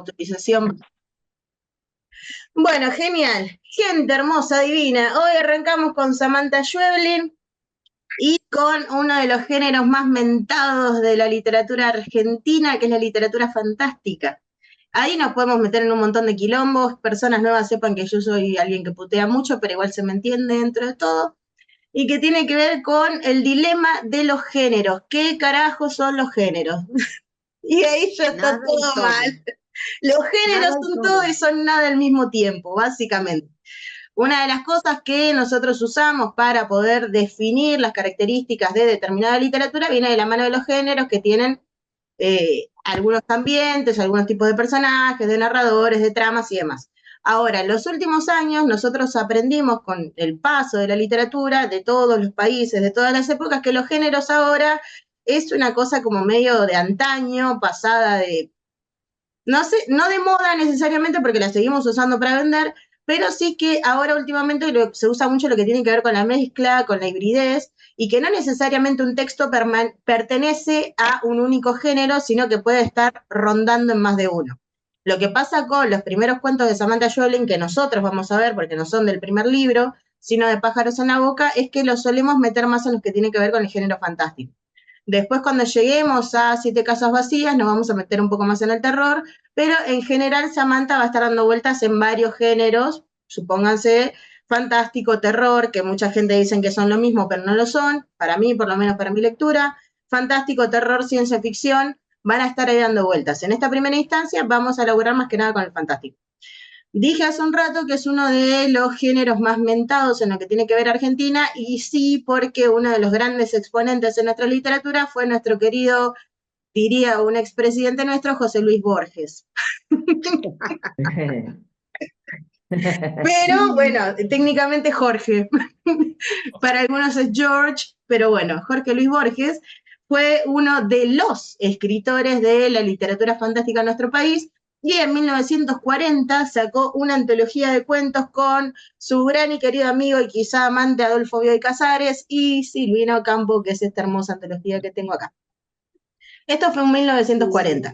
autorización. Bueno, genial. Gente hermosa, divina. Hoy arrancamos con Samantha Schweblin y con uno de los géneros más mentados de la literatura argentina, que es la literatura fantástica. Ahí nos podemos meter en un montón de quilombos. Personas nuevas sepan que yo soy alguien que putea mucho, pero igual se me entiende dentro de todo. Y que tiene que ver con el dilema de los géneros. ¿Qué carajos son los géneros? Y ahí ya está Nada y todo todo. mal. Los géneros Nada y son todo todo. y son nada al mismo tiempo, básicamente. Una de las cosas que nosotros usamos para poder definir las características de determinada literatura viene de la mano de los géneros que tienen algunos ambientes, algunos tipos de personajes, de narradores, de tramas y demás. Ahora, en los últimos años nosotros aprendimos con el paso de la literatura de todos los países, de todas las épocas, que los géneros ahora es una cosa como medio de antaño, pasada de, no sé, no de moda necesariamente porque la seguimos usando para vender, pero sí que ahora últimamente se usa mucho lo que tiene que ver con la mezcla, con la hibridez, y que no necesariamente un texto pertenece a un único género, sino que puede estar rondando en más de uno. Lo que pasa con los primeros cuentos de Samantha Schweblin, que nosotros vamos a ver, porque no son del primer libro, sino de Pájaros en la Boca, es que los solemos meter más en los que tienen que ver con el género fantástico. Después, cuando lleguemos a Siete Casas Vacías, nos vamos a meter un poco más en el terror, pero en general Samantha va a estar dando vueltas en varios géneros, supónganse fantástico, terror, que mucha gente dicen que son lo mismo, pero no lo son, para mí, por lo menos para mi lectura, fantástico, terror, ciencia ficción, van a estar ahí dando vueltas. En esta primera instancia vamos a lograr más que nada con el fantástico. Dije hace un rato que es uno de los géneros más mentados en lo que tiene que ver Argentina, y sí, porque uno de los grandes exponentes en nuestra literatura fue nuestro querido, diría un expresidente nuestro, José Luis Borges. Pero bueno, técnicamente Jorge. Para algunos es George, pero bueno, Jorge Luis Borges fue uno de los escritores de la literatura fantástica en nuestro país, y en 1940 sacó una antología de cuentos con su gran y querido amigo y quizá amante Adolfo Bioy Casares y Silvina Ocampo, que es esta hermosa antología que tengo acá. Esto fue en 1940.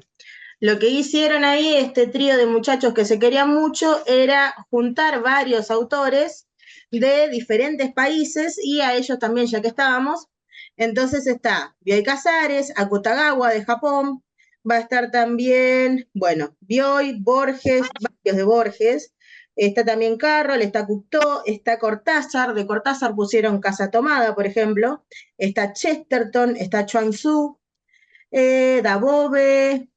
Lo que hicieron ahí este trío de muchachos que se querían mucho era juntar varios autores de diferentes países y a ellos también, ya que estábamos. Entonces está Bioy Casares, Akutagawa de Japón, va a estar también, bueno, Bioy, Borges, varios de Borges, está también Carroll, está Cocteau, está Cortázar, de Cortázar pusieron Casa Tomada, por ejemplo, está Chesterton, está Chuang Tzu, Dabove,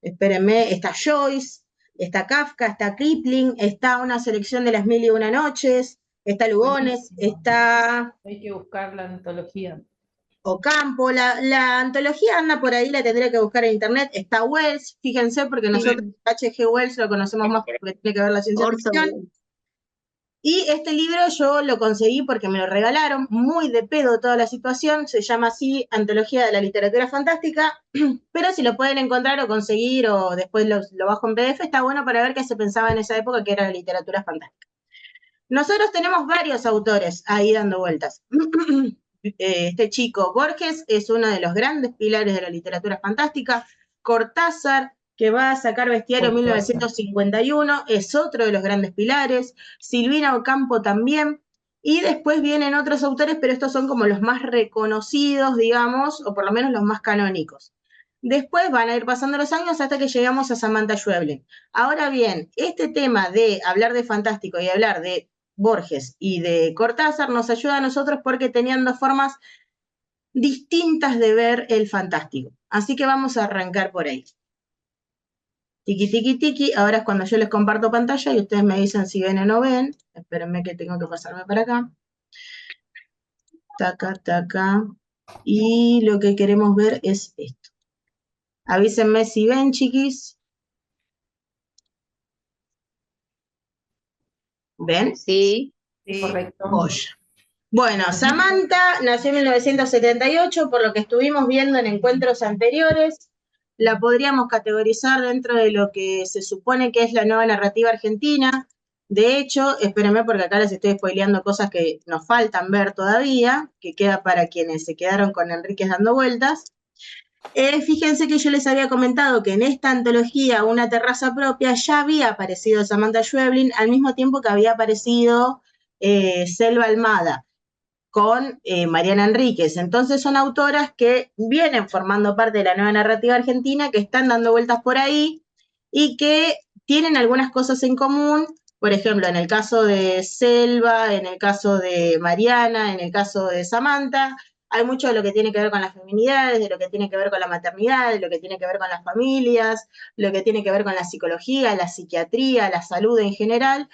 espérenme, está Joyce, está Kafka, está Kipling, está una selección de las mil y una noches, está Lugones, Buenísimo. está Hay que buscar la antología. Ocampo, la antología anda por ahí, la tendré que buscar en internet, está Wells, fíjense, porque nosotros H.G. Wells lo conocemos más porque tiene que ver la ciencia ficción. Y este libro yo lo conseguí porque me lo regalaron, muy de pedo toda la situación, se llama así Antología de la Literatura Fantástica, pero si lo pueden encontrar o conseguir o después lo bajo en PDF, está bueno para ver qué se pensaba en esa época que era la literatura fantástica. Nosotros tenemos varios autores ahí dando vueltas. Este chico Borges es uno de los grandes pilares de la literatura fantástica. Cortázar, que va a sacar Bestiario en 1951, es otro de los grandes pilares. Silvina Ocampo también. Y después vienen otros autores, pero estos son como los más reconocidos, digamos, o por lo menos los más canónicos. Después van a ir pasando los años hasta que llegamos a Samantha Schweblin. Ahora bien, este tema de hablar de fantástico y hablar de Borges y de Cortázar nos ayuda a nosotros porque tenían dos formas distintas de ver el fantástico. Así que vamos a arrancar por ahí. Tiki, tiki, tiki. Ahora es cuando yo les comparto pantalla y ustedes me dicen si ven o no ven. Espérenme que tengo que pasarme para acá. Taca, taca. Y lo que queremos ver es esto. Avísenme si ven, chiquis. ¿Ven? Sí. Sí, correcto. Joya. Bueno, Samantha nació en 1978, por lo que estuvimos viendo en encuentros anteriores. La podríamos categorizar dentro de lo que se supone que es la nueva narrativa argentina. De hecho, espérenme porque acá les estoy spoileando cosas que nos faltan ver todavía, que queda para quienes se quedaron con Enríquez dando vueltas. Fíjense que yo les había comentado que en esta antología, Una terraza propia, ya había aparecido Samantha Schweblin al mismo tiempo que había aparecido Selva Almada con Mariana Enríquez. Entonces son autoras que vienen formando parte de la nueva narrativa argentina, que están dando vueltas por ahí y que tienen algunas cosas en común. Por ejemplo, en el caso de Selva, en el caso de Mariana, en el caso de Samantha, hay mucho de lo que tiene que ver con las feminidades, de lo que tiene que ver con la maternidad, de lo que tiene que ver con las familias, lo que tiene que ver con la psicología, la psiquiatría, la salud en general,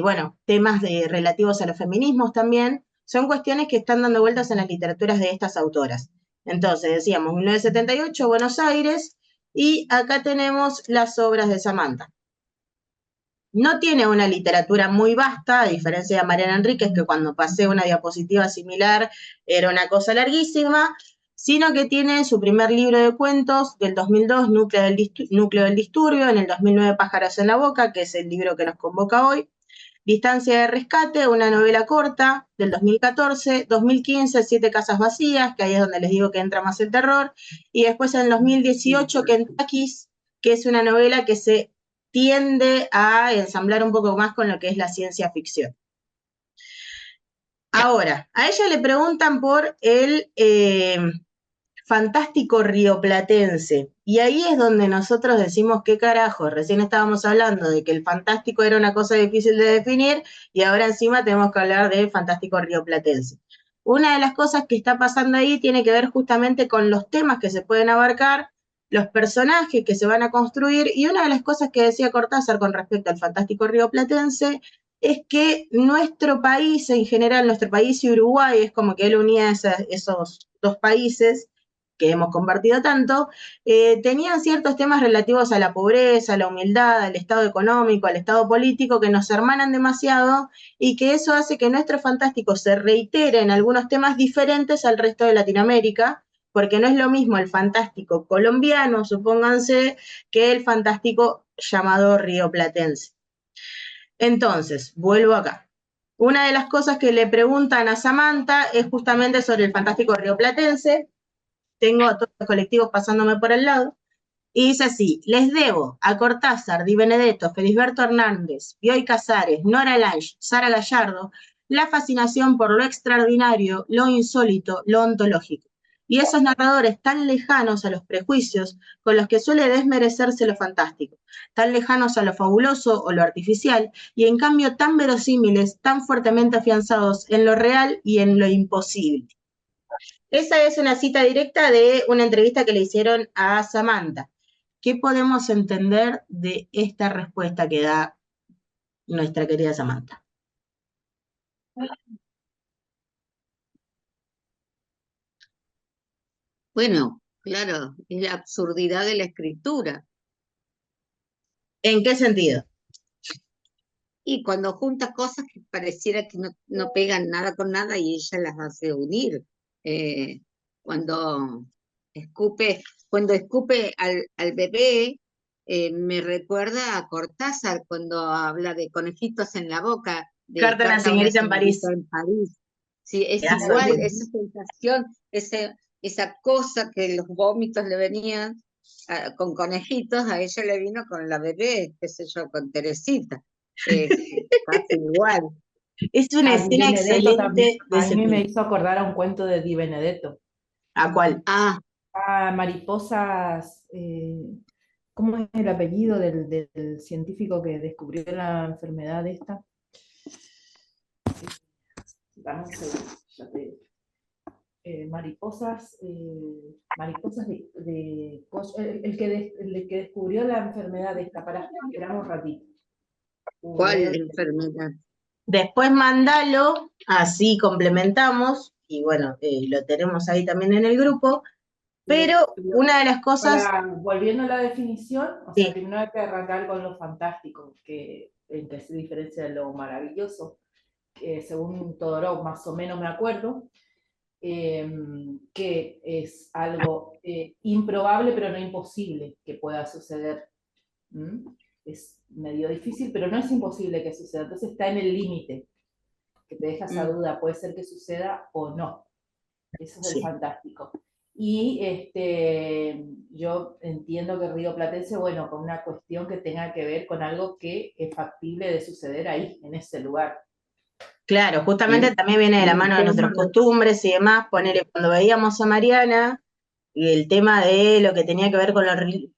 bueno, temas relativos a los feminismos también, son cuestiones que están dando vueltas en las literaturas de estas autoras. Entonces, decíamos, 1978, Buenos Aires, y acá tenemos las obras de Samantha. No tiene una literatura muy vasta, a diferencia de Mariana Enríquez, que cuando pasé una diapositiva similar era una cosa larguísima, sino que tiene su primer libro de cuentos del 2002, Núcleo del Disturbio, en el 2009 Pájaros en la Boca, que es el libro que nos convoca hoy, Distancia de Rescate, una novela corta del 2014, 2015, Siete Casas Vacías, que ahí es donde les digo que entra más el terror, y después en el 2018, Kentucky's, que es una novela que se tiende a ensamblar un poco más con lo que es la ciencia ficción. Ahora, a ella le preguntan por el fantástico rioplatense. Y ahí es donde nosotros decimos, ¿qué carajo? Recién estábamos hablando de que el fantástico era una cosa difícil de definir y ahora encima tenemos que hablar del fantástico rioplatense. Una de las cosas que está pasando ahí tiene que ver justamente con los temas que se pueden abarcar, los personajes que se van a construir, y una de las cosas que decía Cortázar con respecto al fantástico rioplatense es que nuestro país en general, nuestro país y Uruguay, es como que él unía esos dos países, que hemos compartido tanto, tenían ciertos temas relativos a la pobreza, a la humildad, al estado económico, al estado político, que nos hermanan demasiado y que eso hace que nuestro fantástico se reitere en algunos temas diferentes al resto de Latinoamérica, porque no es lo mismo el fantástico colombiano, supónganse, que el fantástico llamado rioplatense. Entonces, vuelvo acá. Una de las cosas que le preguntan a Samantha es justamente sobre el fantástico rioplatense. Tengo a todos los colectivos pasándome por el lado, y dice así: les debo a Cortázar, Di Benedetto, Felisberto Hernández, Bioy Casares, Nora Lange, Sara Gallardo, la fascinación por lo extraordinario, lo insólito, lo ontológico. Y esos narradores tan lejanos a los prejuicios con los que suele desmerecerse lo fantástico, tan lejanos a lo fabuloso o lo artificial, y en cambio tan verosímiles, tan fuertemente afianzados en lo real y en lo imposible. Esa es una cita directa de una entrevista que le hicieron a Samantha. ¿Qué podemos entender de esta respuesta que da nuestra querida Samantha? Bueno, claro, es la absurdidad de la escritura. ¿En qué sentido? Y cuando junta cosas que pareciera que no pegan nada con nada y ella las hace unir. Eh, cuando cuando escupe al bebé, me recuerda a Cortázar cuando habla de conejitos en la boca, de Carta a una Carta a una señorita en señorita París. en París. Sí, es Pedazo igual, de... esa sensación, esa cosa que los vómitos le venían con conejitos, a ella le vino con la bebé, qué sé yo, con Teresita. Casi igual. Es una A Di escena Benedetto también, excelente de a ese mí me film. hizo acordar a un cuento de Di Benedetto. ¿A cuál? Ah, A mariposas, ¿cómo es el apellido del científico que descubrió la enfermedad esta? Dame un segundo, ya te digo. Mariposas el que descubrió la enfermedad esta, para esperamos un ratito. ¿cuál enfermedad? Después mandalo, así complementamos, y bueno, lo tenemos ahí también en el grupo, pero una de las cosas... Volviendo a la definición, o sea, Sí, primero hay que arrancar con lo fantástico, en que se diferencia de lo maravilloso, que según Todorov más o menos me acuerdo, que es algo improbable pero no imposible que pueda suceder. ¿Mm? Es medio difícil, pero no es imposible que suceda. Entonces está en el límite, que te deja esa duda, puede ser que suceda o no. Eso es el sí. fantástico. Y yo entiendo que Río Platense, bueno, con una cuestión que tenga que ver con algo que es factible de suceder ahí, en ese lugar. Claro, justamente también viene de la mano de nuestras costumbres y demás. Ponele, cuando veíamos a Mariana, y el tema de lo que tenía que ver con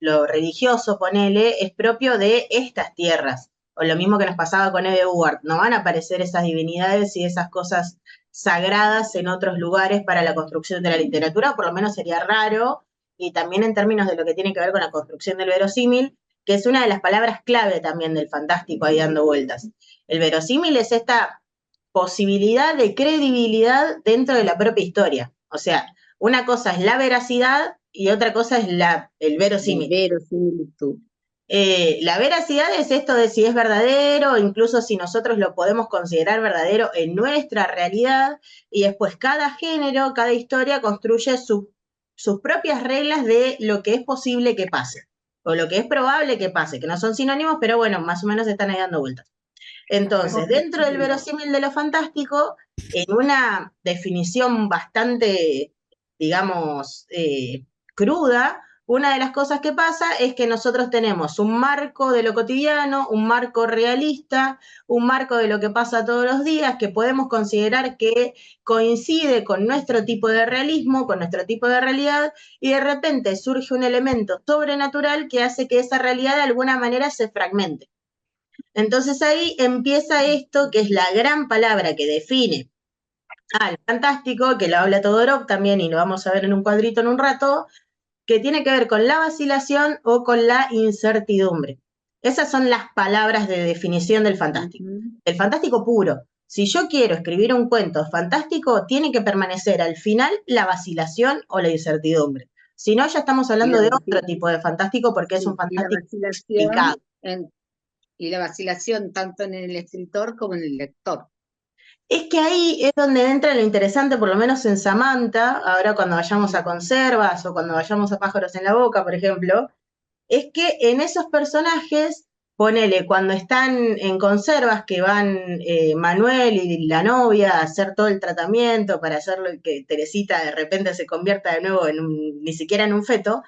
lo religioso, ponele, es propio de estas tierras. O lo mismo que nos pasaba con Eve Ward. No van a aparecer esas divinidades y esas cosas sagradas en otros lugares para la construcción de la literatura, o por lo menos sería raro. Y también en términos de lo que tiene que ver con la construcción del verosímil, que es una de las palabras clave también del fantástico ahí dando vueltas. El verosímil es esta posibilidad de credibilidad dentro de la propia historia. O sea, una cosa es la veracidad y otra cosa es el verosímil. Verosimilitud. La veracidad es esto de si es verdadero, incluso si nosotros lo podemos considerar verdadero en nuestra realidad, y después cada género, cada historia construye sus propias reglas de lo que es posible que pase, o lo que es probable que pase, que no son sinónimos, pero bueno, más o menos están ahí dando vueltas. Entonces, dentro del verosímil de lo fantástico, en una definición bastante, digamos, cruda, una de las cosas que pasa es que nosotros tenemos un marco de lo cotidiano, un marco realista, un marco de lo que pasa todos los días, que podemos considerar que coincide con nuestro tipo de realismo, con nuestro tipo de realidad, y de repente surge un elemento sobrenatural que hace que esa realidad de alguna manera se fragmente. Entonces ahí empieza esto, que es la gran palabra que define al fantástico, que lo habla Todorov también, y lo vamos a ver en un cuadrito en un rato, que tiene que ver con la vacilación o con la incertidumbre. Esas son las palabras de definición del fantástico. El fantástico puro. Si yo quiero escribir un cuento fantástico, tiene que permanecer al final la vacilación o la incertidumbre. Si no, ya estamos hablando de otro tipo de fantástico porque es un fantástico complicado. Y la vacilación tanto en el escritor como en el lector. Es que ahí es donde entra lo interesante, por lo menos en Samantha, ahora cuando vayamos a Conservas o cuando vayamos a Pájaros en la Boca, por ejemplo, es que en esos personajes, ponele, cuando están en Conservas, que van Manuel y la novia a hacer todo el tratamiento para hacerlo que Teresita de repente se convierta de nuevo ni siquiera en un feto,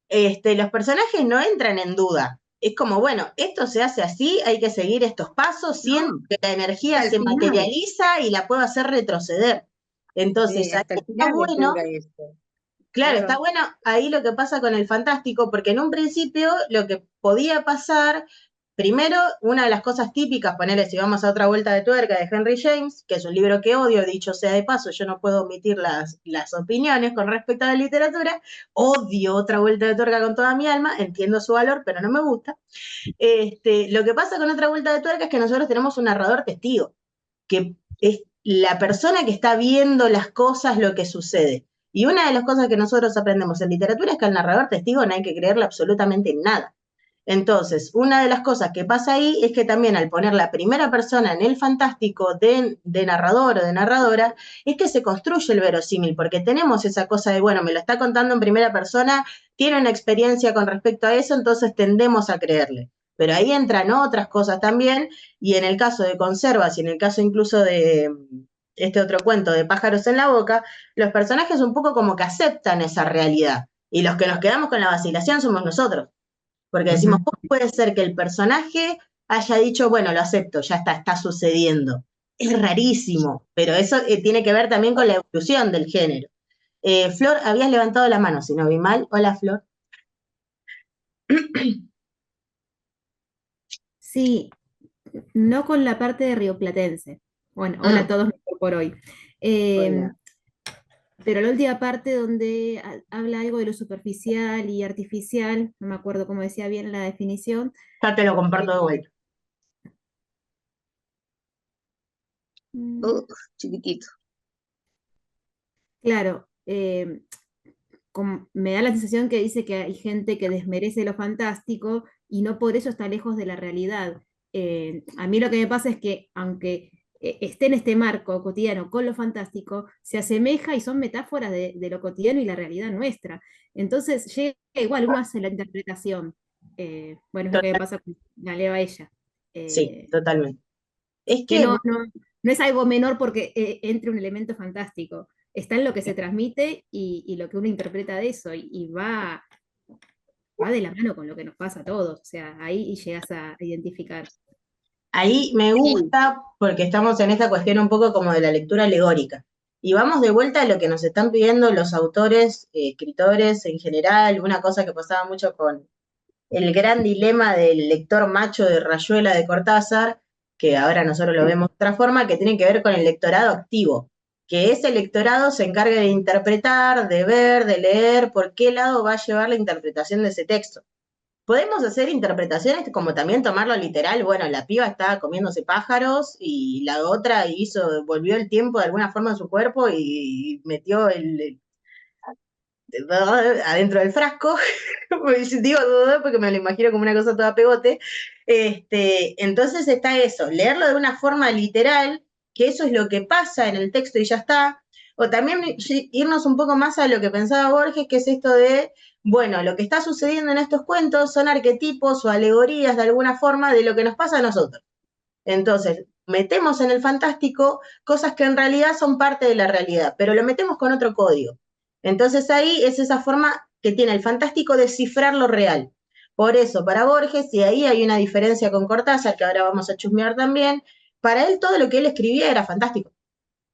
los personajes no entran en duda. Es como, bueno, esto se hace así, hay que seguir estos pasos, siento que la energía se materializa y la puedo hacer retroceder. Entonces, ahí está bueno, claro, está bueno ahí lo que pasa con el fantástico, porque en un principio lo que podía pasar, primero, una de las cosas típicas, ponerle si vamos a otra vuelta de tuerca de Henry James, que es un libro que odio, dicho sea de paso, yo no puedo omitir las opiniones con respecto a la literatura, odio otra vuelta de tuerca con toda mi alma, entiendo su valor, pero no me gusta. Lo que pasa con otra vuelta de tuerca es que nosotros tenemos un narrador testigo, que es la persona que está viendo las cosas, lo que sucede. Y una de las cosas que nosotros aprendemos en literatura es que al narrador testigo no hay que creerle absolutamente nada. Entonces, una de las cosas que pasa ahí es que también al poner la primera persona en el fantástico de narrador o de narradora, es que se construye el verosímil, porque tenemos esa cosa de, bueno, me lo está contando en primera persona, tiene una experiencia con respecto a eso, entonces tendemos a creerle. Pero ahí entran otras cosas también, y en el caso de Conservas y en el caso incluso de este otro cuento de Pájaros en la Boca, los personajes un poco como que aceptan esa realidad, y los que nos quedamos con la vacilación somos nosotros. Porque decimos, ¿cómo puede ser que el personaje haya dicho, bueno, lo acepto, ya está sucediendo? Es rarísimo, pero eso tiene que ver también con la evolución del género. Flor, habías levantado la mano, si no vi mal. Hola, Flor. Sí, no con la parte de rioplatense. Bueno, hola a todos por hoy. Pero la última parte donde habla algo de lo superficial y artificial, no me acuerdo cómo decía bien la definición. Ya te lo comparto de vuelta. Chiquitito. Claro, me da la sensación que dice que hay gente que desmerece lo fantástico y no por eso está lejos de la realidad. A mí lo que me pasa es que aunque esté en este marco cotidiano con lo fantástico, se asemeja y son metáforas de lo cotidiano y la realidad nuestra. Entonces llega igual, uno hace la interpretación. Bueno, es lo que me pasa con la leo a ella. Sí, totalmente. Es que no es algo menor porque entre un elemento fantástico. está en lo que se transmite y lo que uno interpreta de eso, y va de la mano con lo que nos pasa a todos, o sea, ahí llegas a identificar. Ahí me Sí, gusta porque estamos en esta cuestión un poco como de la lectura alegórica. Y vamos de vuelta a lo que nos están pidiendo los autores, escritores en general, una cosa que pasaba mucho con el gran dilema del lector macho de Rayuela de Cortázar, que ahora nosotros lo vemos de otra forma, que tiene que ver con el lectorado activo, que ese lectorado se encargue de interpretar, de ver, de leer, por qué lado va a llevar la interpretación de ese texto. Podemos hacer interpretaciones como también tomarlo literal, bueno, la piba estaba comiéndose pájaros y la otra volvió el tiempo de alguna forma en su cuerpo y metió adentro del frasco, digo porque me lo imagino como una cosa toda pegote, entonces está eso, leerlo de una forma literal, que eso es lo que pasa en el texto y ya está, o también irnos un poco más a lo que pensaba Borges, que es esto de, bueno, lo que está sucediendo en estos cuentos son arquetipos o alegorías de alguna forma de lo que nos pasa a nosotros. Entonces, metemos en el fantástico cosas que en realidad son parte de la realidad, pero lo metemos con otro código. Entonces ahí es esa forma que tiene el fantástico de cifrar lo real. Por eso, para Borges, y ahí hay una diferencia con Cortázar, que ahora vamos a chusmear también, para él todo lo que él escribía era fantástico.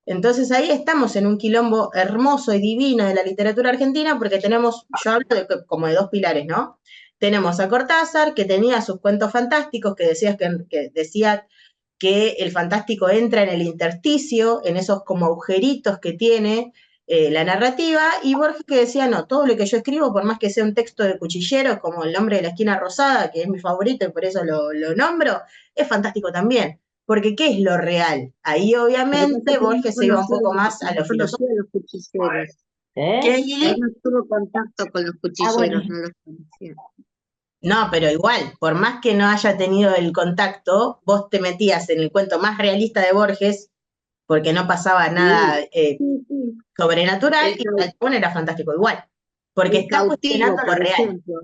Entonces ahí estamos en un quilombo hermoso y divino de la literatura argentina, porque tenemos, yo hablo como de dos pilares, ¿no? Tenemos a Cortázar, que tenía sus cuentos fantásticos, que decía que el fantástico entra en el intersticio, en esos como agujeritos que tiene la narrativa, y Borges que decía, no, todo lo que yo escribo, por más que sea un texto de cuchilleros, como El hombre de la esquina rosada, que es mi favorito y por eso lo nombro, es fantástico también. Porque ¿qué es lo real? Ahí lo que pasa obviamente es que no Borges se iba un conocía, poco más a no lo filosófico. conocía los cuchilleros. ¿Qué? Él no tuvo contacto con los Ah, bueno. cuchilleros, no los conocía. No, pero igual, por más que no haya tenido el contacto, vos te metías en el cuento más realista de Borges, porque no pasaba nada Sí, sí. sobrenatural, El, y cau- el chabón era fantástico igual, porque el está cautivo, cuestionando lo por real. ejemplo.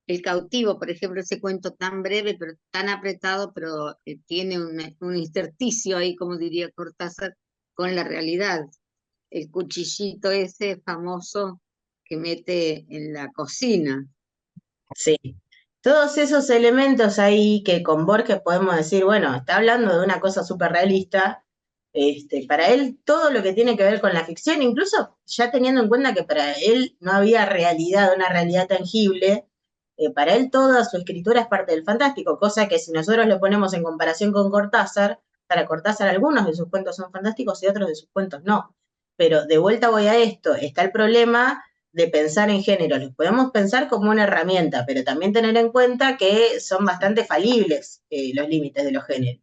El cautivo, por ejemplo, ese cuento tan breve, pero tan apretado, pero tiene un intersticio ahí, como diría Cortázar, con la realidad. El cuchillito ese famoso que mete en la cocina. Sí. Todos esos elementos ahí que con Borges podemos decir, bueno, está hablando de una cosa súper realista, para él todo lo que tiene que ver con la ficción, incluso ya teniendo en cuenta que para él no había realidad, una realidad tangible, para él toda su escritura es parte del fantástico, cosa que si nosotros lo ponemos en comparación con Cortázar, para Cortázar algunos de sus cuentos son fantásticos y otros de sus cuentos no. Pero de vuelta voy a esto, está el problema de pensar en género. Los podemos pensar como una herramienta, pero también tener en cuenta que son bastante falibles los límites de los géneros.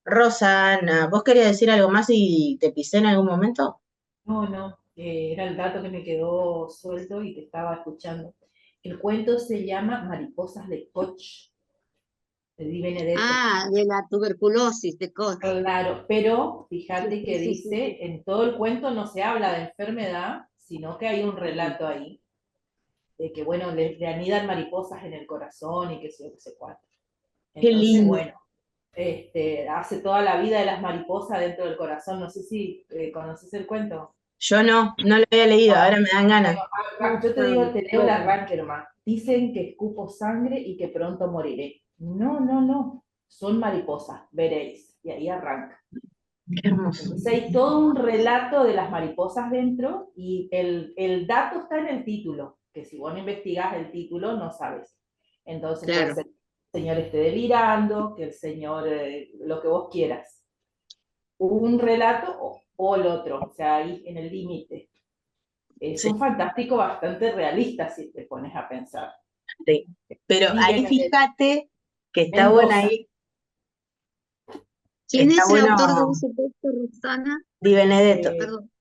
Rosana, ¿vos querías decir algo más y te pisé en algún momento? No, era el dato que me quedó suelto y te estaba escuchando. El cuento se llama Mariposas de Koch, de Di Benedetto. Ah, de la tuberculosis de Koch. Claro, pero Sí, fíjate sí, que sí, sí, sí. dice, en todo el cuento no se habla de enfermedad, sino que hay un relato ahí, de que, bueno, le anidan mariposas en el corazón y que sé yo, que sé cuánto. Qué Entonces, lindo. bueno, hace toda la vida de las mariposas dentro del corazón. No sé si conoces el cuento. Yo no lo había leído, Ah, ahora me dan ganas. yo te digo, te leo el Bueno, arranque nomás. Dicen que escupo sangre y que pronto moriré. No. Son mariposas, veréis. Y ahí arranca. Qué hermoso. Entonces hay todo un relato de las mariposas dentro y el dato está en el título, que si vos no investigás el título no sabes. Entonces puede claro. ser que el señor esté delirando, que el señor, lo que vos quieras. Un relato o el otro, o sea, ahí en el límite. Es Sí, un fantástico bastante realista si te pones a pensar. sí. Pero ahí Viven de fíjate que está bueno Mendoza, ahí, ¿Quién está es el bueno autor de ese texto, Roxana? Di Benedetto. Perdón.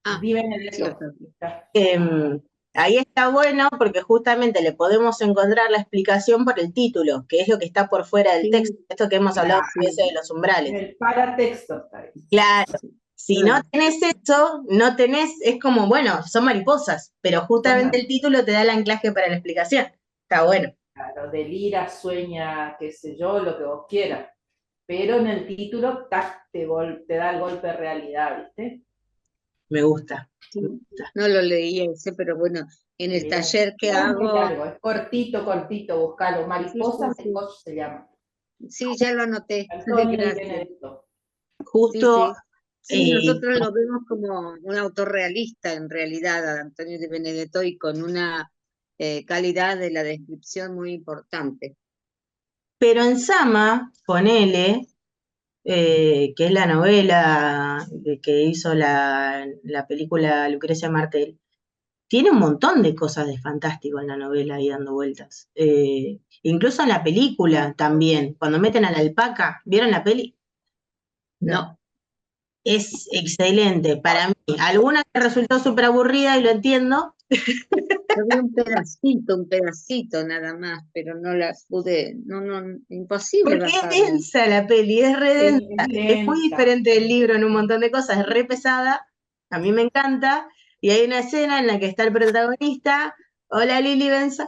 Ah, Di Benedetto. cierto. Ahí está bueno porque justamente le podemos encontrar la explicación por el título, que es lo que está por fuera del texto, Sí, esto que hemos hablado Claro, a sí, veces de los umbrales. el paratexto está ahí. Claro, si no claro. tenés eso, no tenés, es como, bueno, son mariposas, pero Son justamente el mariposas. título te da el anclaje para la explicación. Está bueno. Claro, delira, sueña, qué sé yo, lo que vos quieras. pero en el título tac, te da el golpe de realidad, ¿viste? Me gusta. Sí, no lo leí ese, pero bueno, en el Mirá, taller que no es muy hago, largo, es cortito, buscalo. Mariposa sí. Melcoch se llama. Sí, ya lo anoté. Antonio Di Gracias. Benedetto. Justo, Sí, nosotros lo vemos como un autor realista en realidad, a Antonio de Benedetto, y con una calidad de la descripción muy importante. pero en Sama, ponele, que es la novela que hizo la película Lucrecia Martel, tiene un montón de cosas de fantástico en la novela ahí dando vueltas. Incluso en la película también, cuando meten a la alpaca, ¿vieron la peli? No, Es excelente para mí. Alguna que resultó súper aburrida y lo entiendo, yo vi un pedacito nada más, pero no la pude, imposible porque es bajarla. densa la peli, es re densa. Es muy densa. diferente del libro en un montón de cosas, es re pesada, a mí me encanta, y hay una escena en la que está el protagonista, hola Lili Benza,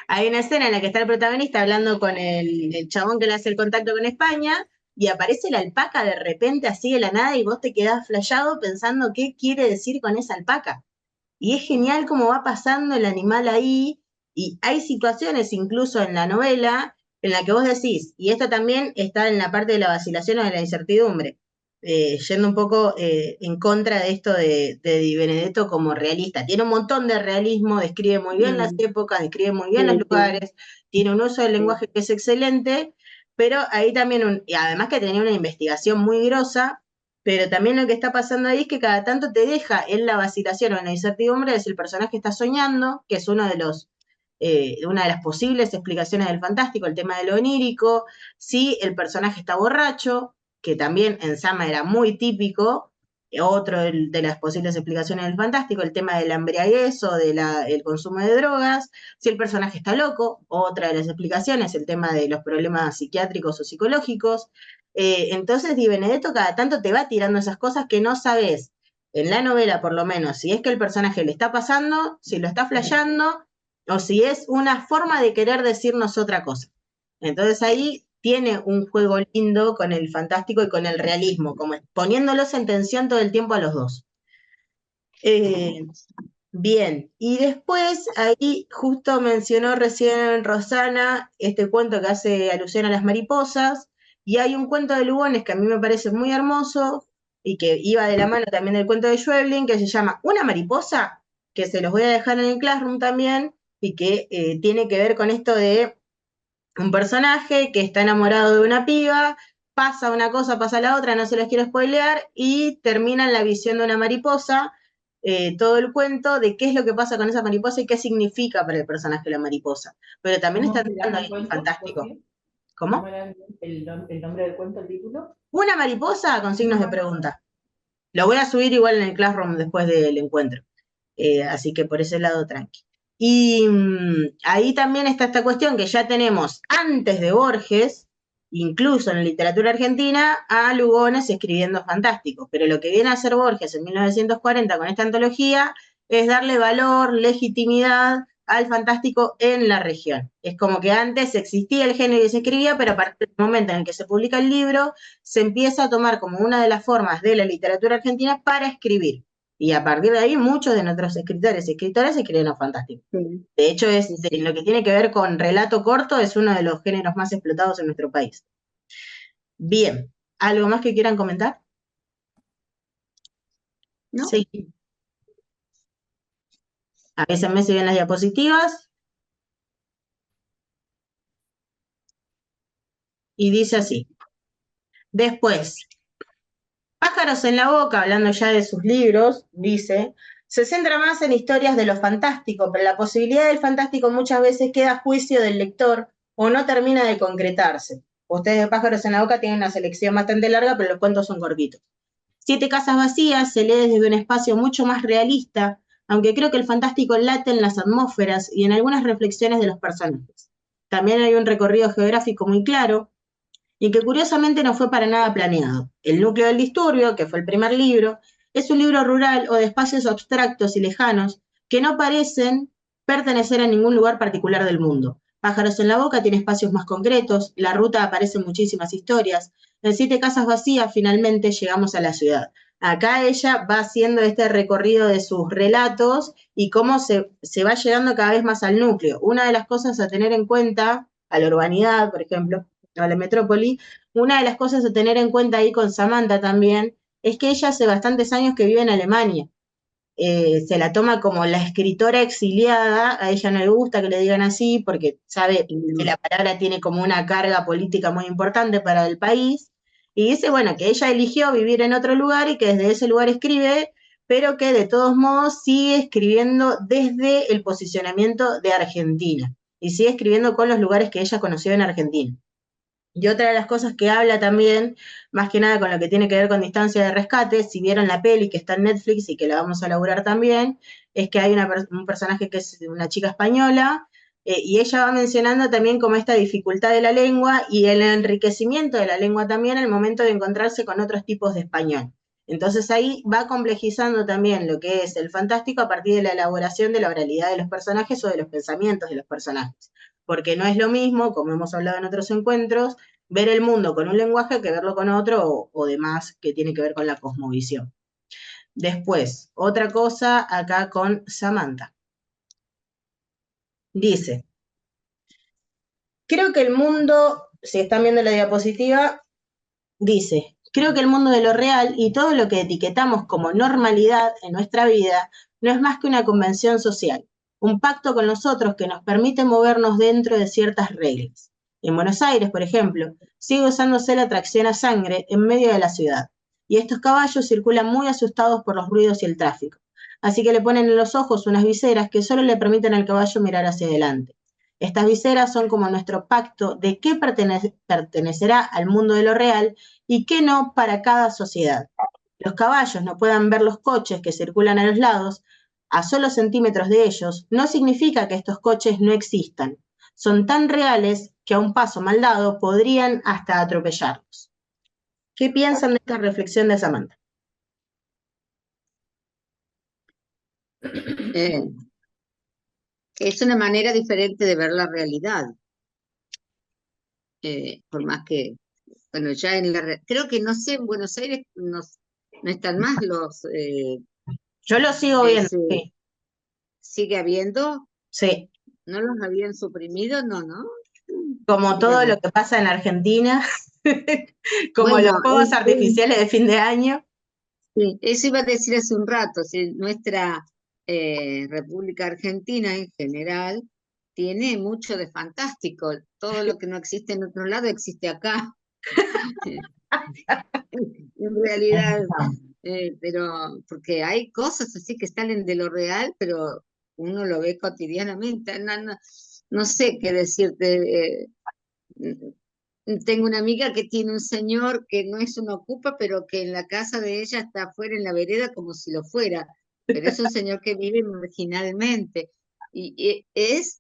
hay una escena en la que está el protagonista hablando con el chabón que le hace el contacto con España, y aparece la alpaca de repente así de la nada, y vos te quedás flayado pensando qué quiere decir con esa alpaca. Y es genial cómo va pasando el animal ahí, y hay situaciones incluso en la novela en la que vos decís, y esto también está en la parte de la vacilación o de la incertidumbre, yendo un poco en contra de esto de Di Benedetto como realista. Tiene un montón de realismo, describe muy bien las épocas, describe muy bien los lugares, tiene un uso del lenguaje que es excelente, pero ahí también, y además que tenía una investigación muy grosa, pero también lo que está pasando ahí es que cada tanto te deja en la vacilación o en la incertidumbre de si el personaje está soñando, que es una de las posibles explicaciones del fantástico, el tema de lo onírico, si el personaje está borracho, que también en Sama era muy típico, otro de las posibles explicaciones del fantástico, el tema de la embriaguez o del consumo de drogas, si el personaje está loco, otra de las explicaciones, el tema de los problemas psiquiátricos o psicológicos. Entonces Di Benedetto cada tanto te va tirando esas cosas que no sabes, en la novela por lo menos, si es que el personaje le está pasando, si lo está flasheando, o si es una forma de querer decirnos otra cosa. Entonces ahí tiene un juego lindo con el fantástico y con el realismo, como poniéndolos en tensión todo el tiempo a los dos. Bien, y después ahí justo mencionó recién Rosana este cuento que hace alusión a las mariposas, y hay un cuento de Lugones que a mí me parece muy hermoso y que iba de la mano también del cuento de Schweblin, que se llama Una mariposa, que se los voy a dejar en el Classroom también, y que tiene que ver con esto de un personaje que está enamorado de una piba, pasa una cosa, pasa la otra, no se los quiero spoilear, y termina en la visión de una mariposa, todo el cuento de qué es lo que pasa con esa mariposa y qué significa para el personaje la mariposa. Pero también está tratando ahí fantástico. ¿Cómo? ¿Cómo era el nombre del cuento, el título? Una mariposa con signos de pregunta. Lo voy a subir igual en el Classroom después del encuentro. Así que por ese lado, tranqui. Y ahí también está esta cuestión que ya tenemos antes de Borges, incluso en la literatura argentina, a Lugones escribiendo fantásticos. Pero lo que viene a hacer Borges en 1940 con esta antología es darle valor, legitimidad al fantástico en la región. Es como que antes existía el género y se escribía, pero a partir del momento en el que se publica el libro, se empieza a tomar como una de las formas de la literatura argentina para escribir. Y a partir de ahí, muchos de nuestros escritores y escritoras escriben fantástico. De hecho, lo que tiene que ver con relato corto, es uno de los géneros más explotados en nuestro país. Bien, ¿algo más que quieran comentar? ¿no? Sí. Avísenme si ven las diapositivas. Y dice así. Después, Pájaros en la boca, hablando ya de sus libros, dice, se centra más en historias de lo fantástico, pero la posibilidad del fantástico muchas veces queda a juicio del lector o no termina de concretarse. Ustedes de Pájaros en la boca tienen una selección bastante larga, pero los cuentos son cortitos. Siete casas vacías se lee desde un espacio mucho más realista, aunque creo que el fantástico late en las atmósferas y en algunas reflexiones de los personajes. También hay un recorrido geográfico muy claro, y que curiosamente no fue para nada planeado. El núcleo del disturbio, que fue el primer libro, es un libro rural o de espacios abstractos y lejanos que no parecen pertenecer a ningún lugar particular del mundo. Pájaros en la boca tiene espacios más concretos, la ruta aparecen muchísimas historias. En Siete casas vacías finalmente llegamos a la ciudad. Acá ella va haciendo este recorrido de sus relatos y cómo se va llegando cada vez más al núcleo. Una de las cosas a tener en cuenta, a la urbanidad, por ejemplo, a la metrópoli, una de las cosas a tener en cuenta ahí con Samantha también, es que ella hace bastantes años que vive en Alemania. Se la toma como la escritora exiliada, a ella no le gusta que le digan así, porque sabe que la palabra tiene como una carga política muy importante para el país, y dice, bueno, que ella eligió vivir en otro lugar y que desde ese lugar escribe, pero que de todos modos sigue escribiendo desde el posicionamiento de Argentina, y sigue escribiendo con los lugares que ella conoció en Argentina. Y otra de las cosas que habla también, más que nada con lo que tiene que ver con Distancia de Rescate, si vieron la peli que está en Netflix y que la vamos a laburar también, es que hay un personaje que es una chica española, y ella va mencionando también como esta dificultad de la lengua y el enriquecimiento de la lengua también al momento de encontrarse con otros tipos de español. Entonces ahí va complejizando también lo que es el fantástico a partir de la elaboración de la oralidad de los personajes o de los pensamientos de los personajes. Porque no es lo mismo, como hemos hablado en otros encuentros, ver el mundo con un lenguaje que verlo con otro o demás que tiene que ver con la cosmovisión. Después, otra cosa acá con Samantha. Dice, creo que el mundo, si están viendo la diapositiva, dice, creo que el mundo de lo real y todo lo que etiquetamos como normalidad en nuestra vida no es más que una convención social, un pacto con los otros que nos permite movernos dentro de ciertas reglas. En Buenos Aires, por ejemplo, sigue usándose la tracción a sangre en medio de la ciudad, y estos caballos circulan muy asustados por los ruidos y el tráfico. Así que le ponen en los ojos unas viseras que solo le permiten al caballo mirar hacia adelante. Estas viseras son como nuestro pacto de qué pertenecerá al mundo de lo real y qué no para cada sociedad. Los caballos no puedan ver los coches que circulan a los lados, a solo centímetros de ellos, no significa que estos coches no existan. Son tan reales que a un paso mal dado podrían hasta atropellarlos. ¿Qué piensan de esta reflexión de Samantha? Es una manera diferente de ver la realidad. Por más que, bueno, ya en creo que no sé, en Buenos Aires no están más los... Yo lo sigo viendo, sí. ¿Sigue habiendo? Sí. ¿No los habían suprimido? No, ¿no? Como todo lo que pasa en Argentina, como bueno, los fuegos artificiales de fin de año. Sí, eso iba a decir hace un rato, nuestra República Argentina en general tiene mucho de fantástico, todo lo que no existe en otro lado existe acá, en realidad, pero porque hay cosas así que salen de lo real, pero uno lo ve cotidianamente, no sé qué decirte. Tengo una amiga que tiene un señor que no es un ocupa, pero que en la casa de ella está afuera en la vereda como si lo fuera, pero es un señor que vive marginalmente. Y es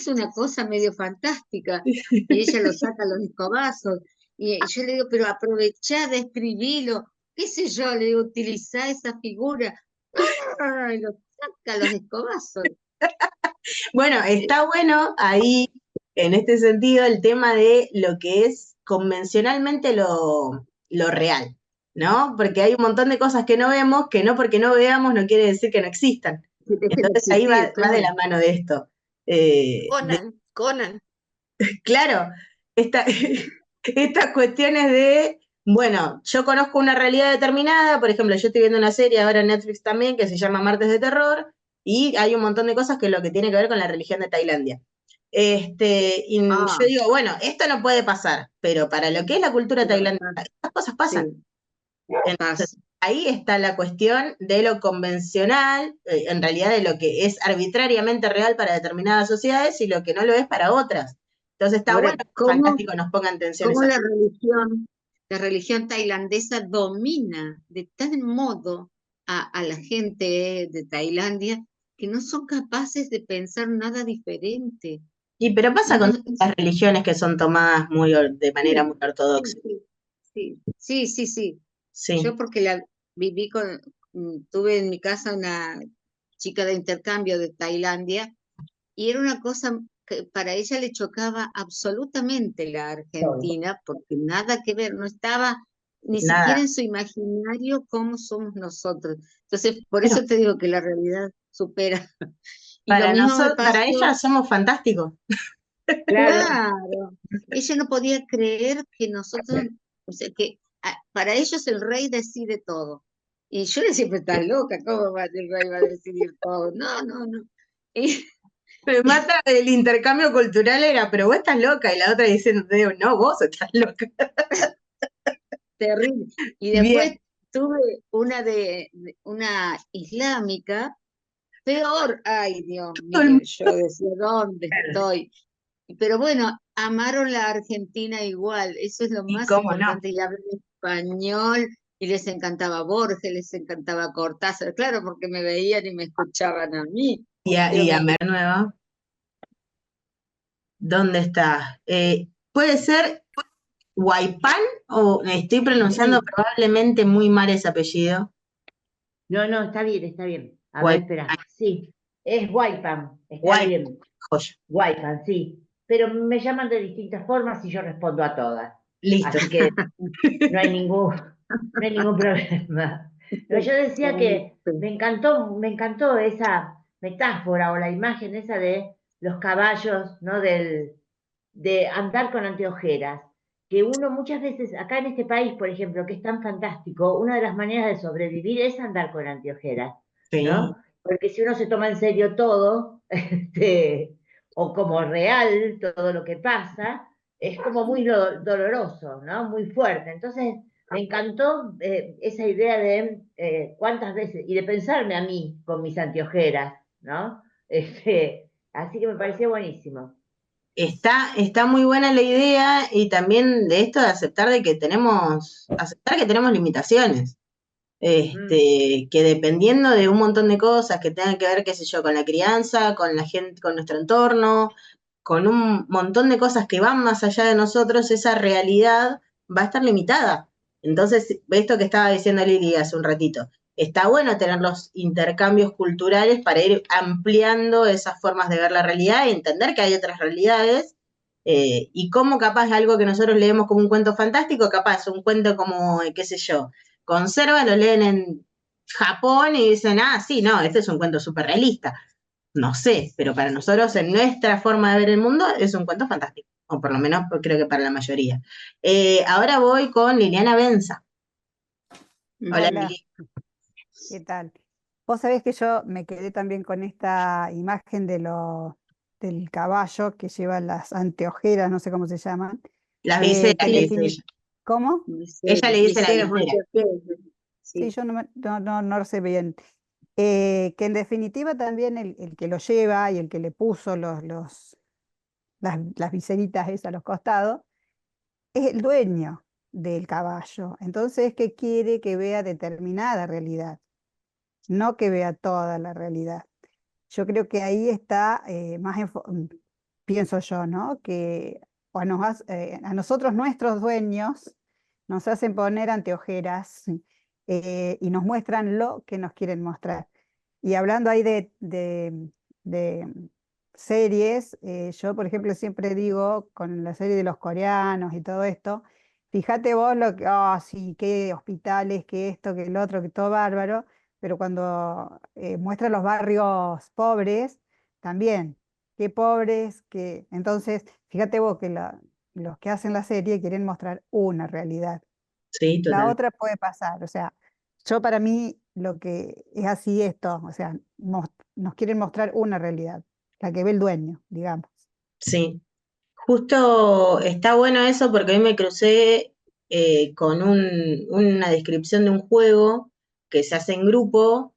una cosa medio fantástica, y ella lo saca a los escobazos, y yo le digo, pero aprovechá de escribirlo, qué sé yo, le digo, utilizá esa figura, y lo saca a los escobazos. Bueno, está bueno ahí, en este sentido, el tema de lo que es convencionalmente lo real, ¿no? Porque hay un montón de cosas que no vemos, que no porque no veamos no quiere decir que no existan. Entonces ahí va de la mano de esto. Conan. Claro, estas cuestiones de, bueno, yo conozco una realidad determinada, por ejemplo, yo estoy viendo una serie ahora en Netflix también que se llama Martes de Terror, y hay un montón de cosas que lo que tiene que ver con la religión de Tailandia. Y yo digo, bueno, esto no puede pasar, pero para lo que es la cultura tailandesa, estas cosas pasan. Sí. Entonces, ahí está la cuestión de lo convencional, en realidad de lo que es arbitrariamente real para determinadas sociedades y lo que no lo es para otras. Entonces está Ahora, bueno que fantástico nos pongan atención. ¿Cómo la religión tailandesa domina de tal modo a la gente de Tailandia que no son capaces de pensar nada diferente? Y pero pasa con las religiones que son tomadas de manera muy ortodoxa. Sí. Yo porque tuve en mi casa una chica de intercambio de Tailandia y era una cosa que para ella le chocaba absolutamente la Argentina, porque nada que ver, no estaba ni siquiera Nada. en su imaginario cómo somos nosotros. Entonces, por Bueno, eso te digo que la realidad supera. Y lo para mismo me nosotros, para ella pasó, somos fantásticos. Claro, claro, ella no podía creer que nosotros, o sea, que para ellos el rey decide todo. Y yo le decía, pero estás loca, ¿cómo el rey va a decidir todo? No, no, no. Y, Me mata el intercambio cultural, era, pero vos estás loca, y la otra diciendo, no, vos estás loca. terrible. Y después Bien, tuve una islámica, peor, ay Dios todo el mío, mundo. yo decía, ¿dónde estoy? Pero bueno, amaron la Argentina igual, eso es lo Y más cómo no. importante, y hablan español, y les encantaba Borges, les encantaba Cortázar, claro, porque me veían y me escuchaban a mí, pero Y a Mer Nueva, ¿dónde está? ¿Puede ser Huaypán o estoy pronunciando sí. probablemente muy mal ese apellido? No, no, está bien, está bien. A ver, Huaypán, espera. Sí, es Waipan, está Huaypán, bien. joya. Waipan, sí. Pero me llaman de distintas formas y yo respondo a todas. Listo. Así que no hay ningún problema. Pero yo decía que me encantó esa metáfora o la imagen esa de los caballos, ¿no? De andar con anteojeras. Que uno muchas veces, acá en este país, por ejemplo, que es tan fantástico, una de las maneras de sobrevivir es andar con anteojeras, Sí, ¿no? Porque si uno se toma en serio todo, o como real todo lo que pasa, es como muy doloroso, ¿no? Muy fuerte. Entonces, me encantó esa idea de cuántas veces, y de pensarme a mí con mis anteojeras, ¿no? Así que me pareció buenísimo. está muy buena la idea y también de esto de aceptar que tenemos limitaciones. Que dependiendo de un montón de cosas que tengan que ver, qué sé yo, con la crianza, con la gente, con nuestro entorno, con un montón de cosas que van más allá de nosotros, esa realidad va a estar limitada. Entonces, esto que estaba diciendo Lili hace un ratito, está bueno tener los intercambios culturales para ir ampliando esas formas de ver la realidad y entender que hay otras realidades, y cómo capaz algo que nosotros leemos como un cuento fantástico, capaz un cuento como, qué sé yo, Conserva lo leen en Japón y dicen, ah, sí, no, este es un cuento súper realista. No sé, pero para nosotros, en nuestra forma de ver el mundo, es un cuento fantástico, o por lo menos creo que para la mayoría. Ahora voy con Liliana Benza. Hola, Hola, Lili. ¿qué tal? Vos sabés que yo me quedé también con esta imagen del caballo que lleva las anteojeras, no sé cómo se llaman, Las viseras, que en le dice definitiva, ella. ¿cómo? Ella le dice la Viseras, visera. Sí, sí. yo no lo sé bien. Que en definitiva también el que lo lleva y el que le puso las viseritas esas a los costados es el dueño del caballo. Entonces, que quiere que vea determinada realidad, no que vea toda la realidad. Yo creo que ahí está pienso yo, ¿no? Que a nosotros nuestros dueños nos hacen poner anteojeras y nos muestran lo que nos quieren mostrar. Y hablando ahí de series, yo por ejemplo siempre digo con la serie de los coreanos y todo esto, fíjate vos lo que, sí, qué hospitales, qué esto, qué el otro, que todo bárbaro, pero cuando muestra los barrios pobres, también, qué pobres, que entonces, fíjate vos que los que hacen la serie quieren mostrar una realidad. Sí, La total. otra puede pasar, o sea, yo para mí lo que es así esto, o sea, nos quieren mostrar una realidad, la que ve el dueño, digamos. Sí. Justo está bueno eso porque hoy me crucé con una descripción de un juego que se hace en grupo,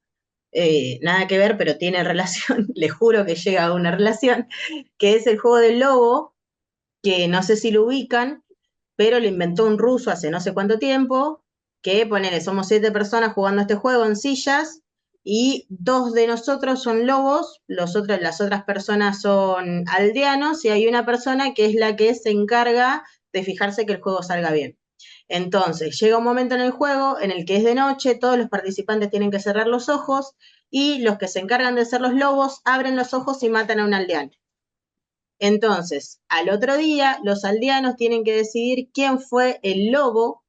nada que ver, pero tiene relación, le juro que llega a una relación, que es el juego del lobo, que no sé si lo ubican, pero lo inventó un ruso hace no sé cuánto tiempo, que ponele, somos 7 personas jugando este juego en sillas, y 2 de nosotros son lobos, las otras personas son aldeanos, y hay una persona que es la que se encarga de fijarse que el juego salga bien. Entonces, llega un momento en el juego en el que es de noche, todos los participantes tienen que cerrar los ojos, y los que se encargan de ser los lobos abren los ojos y matan a un aldeano. Entonces, al otro día, los aldeanos tienen que decidir quién fue el lobo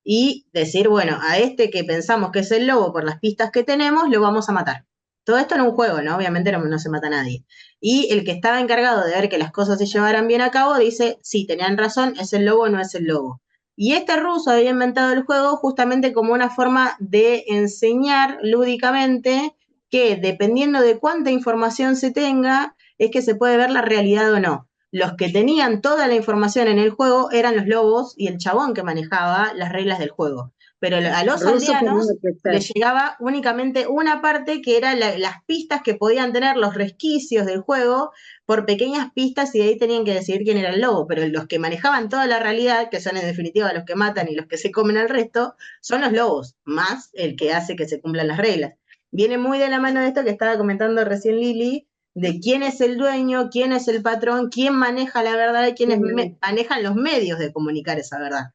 y decir, bueno, a este que pensamos que es el lobo por las pistas que tenemos, lo vamos a matar. Todo esto en un juego, ¿no? Obviamente no se mata a nadie. Y el que estaba encargado de ver que las cosas se llevaran bien a cabo dice, sí, tenían razón, es el lobo o no es el lobo. Y este ruso había inventado el juego justamente como una forma de enseñar lúdicamente que dependiendo de cuánta información se tenga, es que se puede ver la realidad o no. Los que tenían toda la información en el juego eran los lobos y el chabón que manejaba las reglas del juego. Pero a los Ruso aldeanos tenía que ser. les llegaba únicamente una parte que era las pistas que podían tener, los resquicios del juego, por pequeñas pistas y de ahí tenían que decidir quién era el lobo. Pero los que manejaban toda la realidad, que son en definitiva los que matan y los que se comen al resto, son los lobos, más el que hace que se cumplan las reglas. Viene muy de la mano de esto que estaba comentando recién Lili, de quién es el dueño, quién es el patrón, quién maneja la verdad y quiénes manejan los medios de comunicar esa verdad.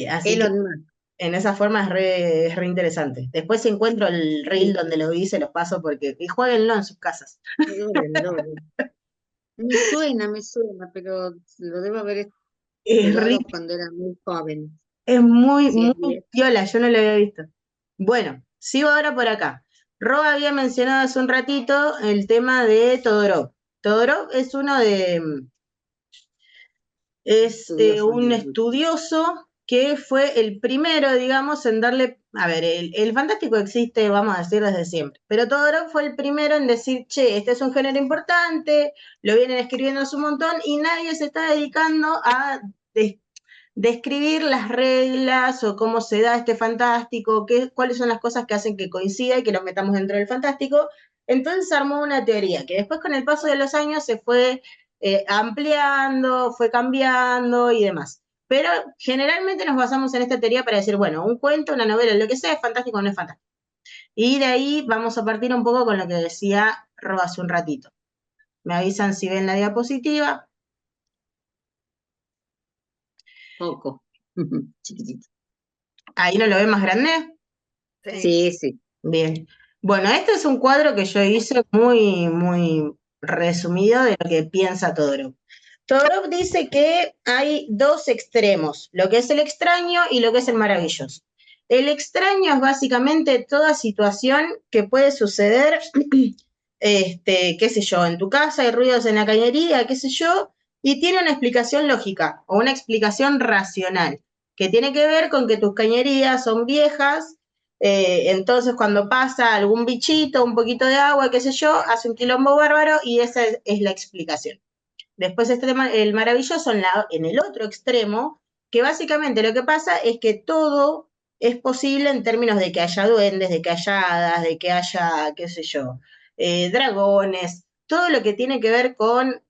Así que Elon Musk. en esa forma es re interesante. Después si encuentro el reel donde lo vi, se los paso porque y jueguenlo en sus casas. Me suena, pero lo debo haber Es, jugado cuando era muy joven. es muy, Sí, es muy piola, yo no lo había visto. Bueno, sigo ahora por acá. Ro había mencionado hace un ratito el tema de Todorov. Todorov es uno de, es un estudioso que fue el primero, digamos, en darle, a ver, el fantástico existe, vamos a decir, desde siempre, pero Todorov fue el primero en decir, che, este es un género importante, lo vienen escribiendo hace un montón y nadie se está dedicando a describir las reglas o cómo se da este fantástico, cuáles son las cosas que hacen que coincida y que lo metamos dentro del fantástico. Entonces armó una teoría que después con el paso de los años se fue ampliando, fue cambiando y demás. Pero generalmente nos basamos en esta teoría para decir, bueno, un cuento, una novela, lo que sea, es fantástico o no es fantástico. Y de ahí vamos a partir un poco con lo que decía Ro hace un ratito. Me avisan si ven la diapositiva. Poco. Chiquitito. Ahí no lo ven más grande. Sí. Bien. Bueno, este es un cuadro que yo hice muy, muy resumido de lo que piensa Todorov. Todorov dice que hay dos extremos, lo que es el extraño y lo que es el maravilloso. El extraño es básicamente toda situación que puede suceder, qué sé yo, en tu casa hay ruidos en la cañería, qué sé yo, y tiene una explicación lógica o una explicación racional, que tiene que ver con que tus cañerías son viejas, entonces cuando pasa algún bichito, un poquito de agua, qué sé yo, hace un quilombo bárbaro y esa es la explicación. Después el maravilloso en el otro extremo, que básicamente lo que pasa es que todo es posible en términos de que haya duendes, de que haya hadas, de que haya, qué sé yo, dragones, todo lo que tiene que ver con,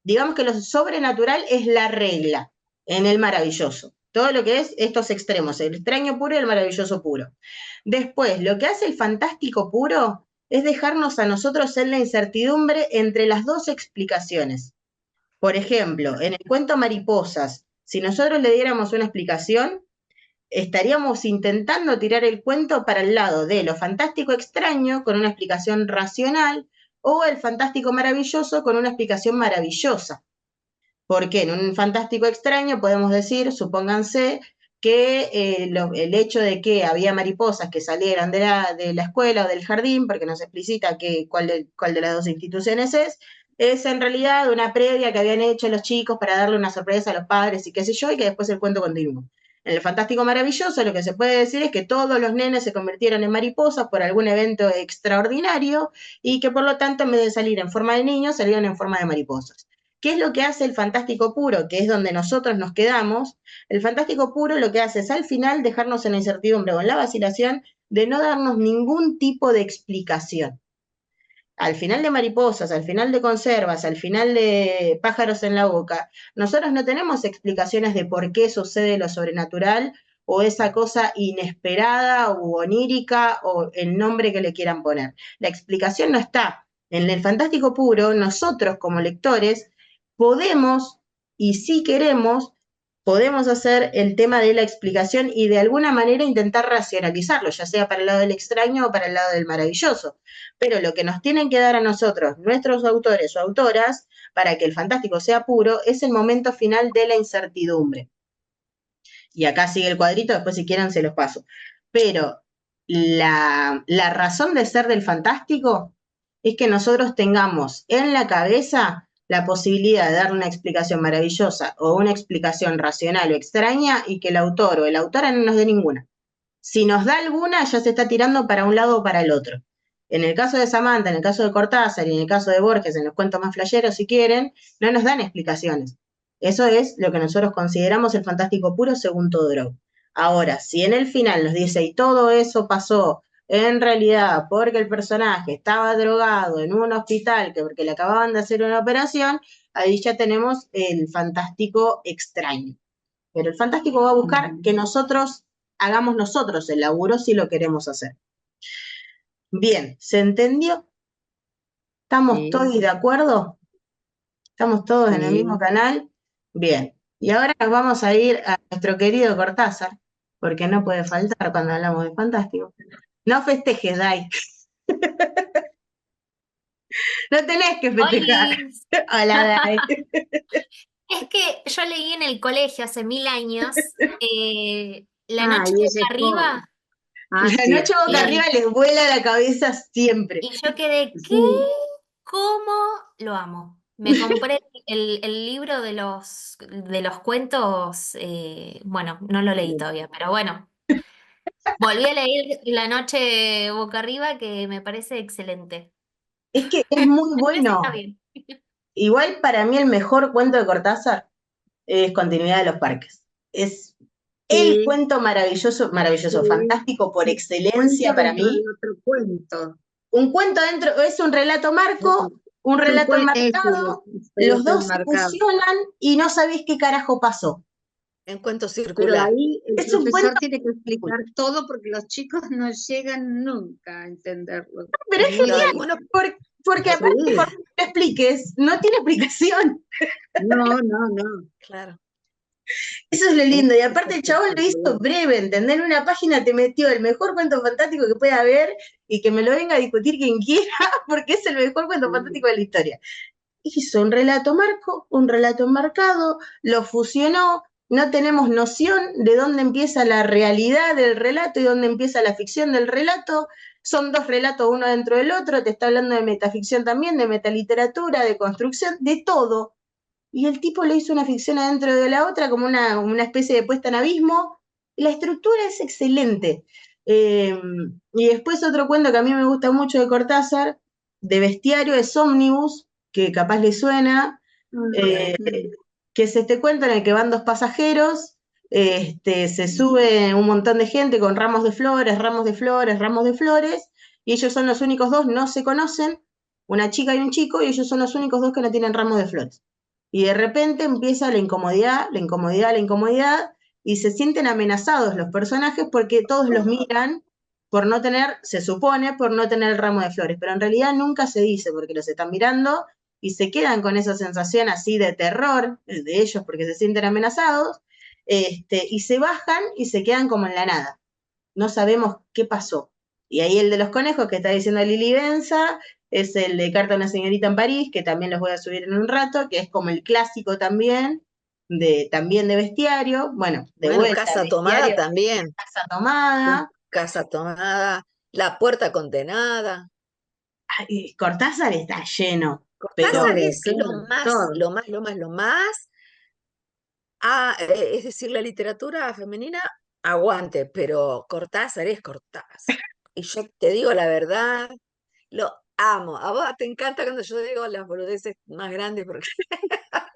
digamos que lo sobrenatural es la regla en el maravilloso. Todo lo que es estos extremos, el extraño puro y el maravilloso puro. Después, lo que hace el fantástico puro es dejarnos a nosotros en la incertidumbre entre las dos explicaciones. Por ejemplo, en el cuento Mariposas, si nosotros le diéramos una explicación, estaríamos intentando tirar el cuento para el lado de lo fantástico extraño con una explicación racional o el fantástico maravilloso con una explicación maravillosa. Porque en un fantástico extraño podemos decir, supónganse, que el hecho de que había mariposas que salieran de la escuela o del jardín, porque no se explicita cuál de las dos instituciones es en realidad una previa que habían hecho los chicos para darle una sorpresa a los padres y qué sé yo, y que después el cuento continúa. En el fantástico maravilloso lo que se puede decir es que todos los nenes se convirtieron en mariposas por algún evento extraordinario y que por lo tanto en vez de salir en forma de niños salieron en forma de mariposas. ¿Qué es lo que hace el fantástico puro? Que es donde nosotros nos quedamos. El fantástico puro lo que hace es al final dejarnos en la incertidumbre o en la vacilación de no darnos ningún tipo de explicación. Al final de Mariposas, al final de Conservas, al final de Pájaros en la Boca, nosotros no tenemos explicaciones de por qué sucede lo sobrenatural o esa cosa inesperada o onírica o el nombre que le quieran poner. La explicación no está. En el fantástico puro, nosotros como lectores podemos y si queremos podemos hacer el tema de la explicación y de alguna manera intentar racionalizarlo, ya sea para el lado del extraño o para el lado del maravilloso. Pero lo que nos tienen que dar a nosotros, nuestros autores o autoras, para que el fantástico sea puro, es el momento final de la incertidumbre. Y acá sigue el cuadrito, después si quieren se los paso. Pero la razón de ser del fantástico es que nosotros tengamos en la cabeza la posibilidad de dar una explicación maravillosa o una explicación racional o extraña y que el autor o la autora no nos dé ninguna. Si nos da alguna, ya se está tirando para un lado o para el otro. En el caso de Samantha, en el caso de Cortázar y en el caso de Borges, en los cuentos más flasheros, si quieren, no nos dan explicaciones. Eso es lo que nosotros consideramos el fantástico puro según Todorov. Ahora, si en el final nos dice, y todo eso pasó en realidad porque el personaje estaba drogado en un hospital, que porque le acababan de hacer una operación, ahí ya tenemos el fantástico extraño. Pero el fantástico va a buscar que nosotros hagamos nosotros el laburo si lo queremos hacer. Bien, ¿se entendió? ¿Estamos Sí. todos de acuerdo? ¿Estamos todos en el Sí. mismo canal? Bien. Y ahora nos vamos a ir a nuestro querido Cortázar, porque no puede faltar cuando hablamos de fantástico. No festejes, Dai. No tenés que festejar. Olis. Hola, Dai. Es que yo leí en el colegio hace 1000 años La Ah, noche y boca ella es arriba joven. Ah, La sí. noche boca y, arriba les vuela la cabeza siempre. y yo quedé, ¿qué? Sí. ¿Cómo lo amo? Me compré el libro de los cuentos, bueno, no lo leí todavía, pero bueno, volví a leer La noche boca arriba, que me parece excelente. Es que es muy Después está bueno. bien. Igual para mí el mejor cuento de Cortázar es Continuidad de los Parques. Es el Sí, cuento maravilloso, maravilloso, sí. fantástico por Un excelencia cuento para dentro de mí. otro cuento. Un cuento dentro, es un relato marco, un relato enmarcado, los dos se enmarcado. fusionan y no sabés qué carajo pasó. En cuento Pero circular. ahí el Es un profesor cuento, tiene que explicar todo porque los chicos no llegan nunca a entenderlo. pero es muy genial, difícil. Bueno, porque aparte Sí. por más que lo expliques, no tiene explicación. No, no, no. claro. Eso es lo lindo. Y aparte el chabón lo hizo breve, ¿entendés? En una página te metió el mejor cuento fantástico que pueda haber y que me lo venga a discutir quien quiera, porque es el mejor cuento fantástico de la historia. Hizo un relato marco, un relato enmarcado, lo fusionó, no tenemos noción de dónde empieza la realidad del relato y dónde empieza la ficción del relato. Son dos relatos uno dentro del otro, te está hablando de metaficción también, de metaliteratura, de construcción, de todo. Y el tipo le hizo una ficción adentro de la otra, como una especie de puesta en abismo. La estructura es excelente. Y después otro cuento que a mí me gusta mucho de Cortázar, de bestiario, es Omnibus, que capaz le suena, que es este cuento en el que van dos pasajeros, se sube un montón de gente con ramos de flores, ramos de flores, ramos de flores, y ellos son los únicos dos, no se conocen, una chica y un chico, y ellos son los únicos dos que no tienen ramos de flores. Y de repente empieza la incomodidad, la incomodidad, la incomodidad, y se sienten amenazados los personajes porque todos los miran por no tener, se supone, por no tener el ramo de flores, pero en realidad nunca se dice porque los están mirando y se quedan con esa sensación así de terror de ellos porque se sienten amenazados, y se bajan y se quedan como en la nada. No sabemos qué pasó. Y ahí el de los conejos que está diciendo Lili Benza es el de Carta a una señorita en París, que también los voy a subir en un rato, que es como el clásico también de bestiario. Bueno, de Bueno, vuelta, Casa Tomada bestiario, también. Casa Tomada. Casa Tomada. La Puerta Condenada. Ay, Cortázar está lleno. Cortázar Pero es lo más. Es decir, la literatura femenina aguante, pero Cortázar es Cortázar. Y yo te digo la verdad, lo amo. A vos te encanta cuando yo digo las boludeces más grandes porque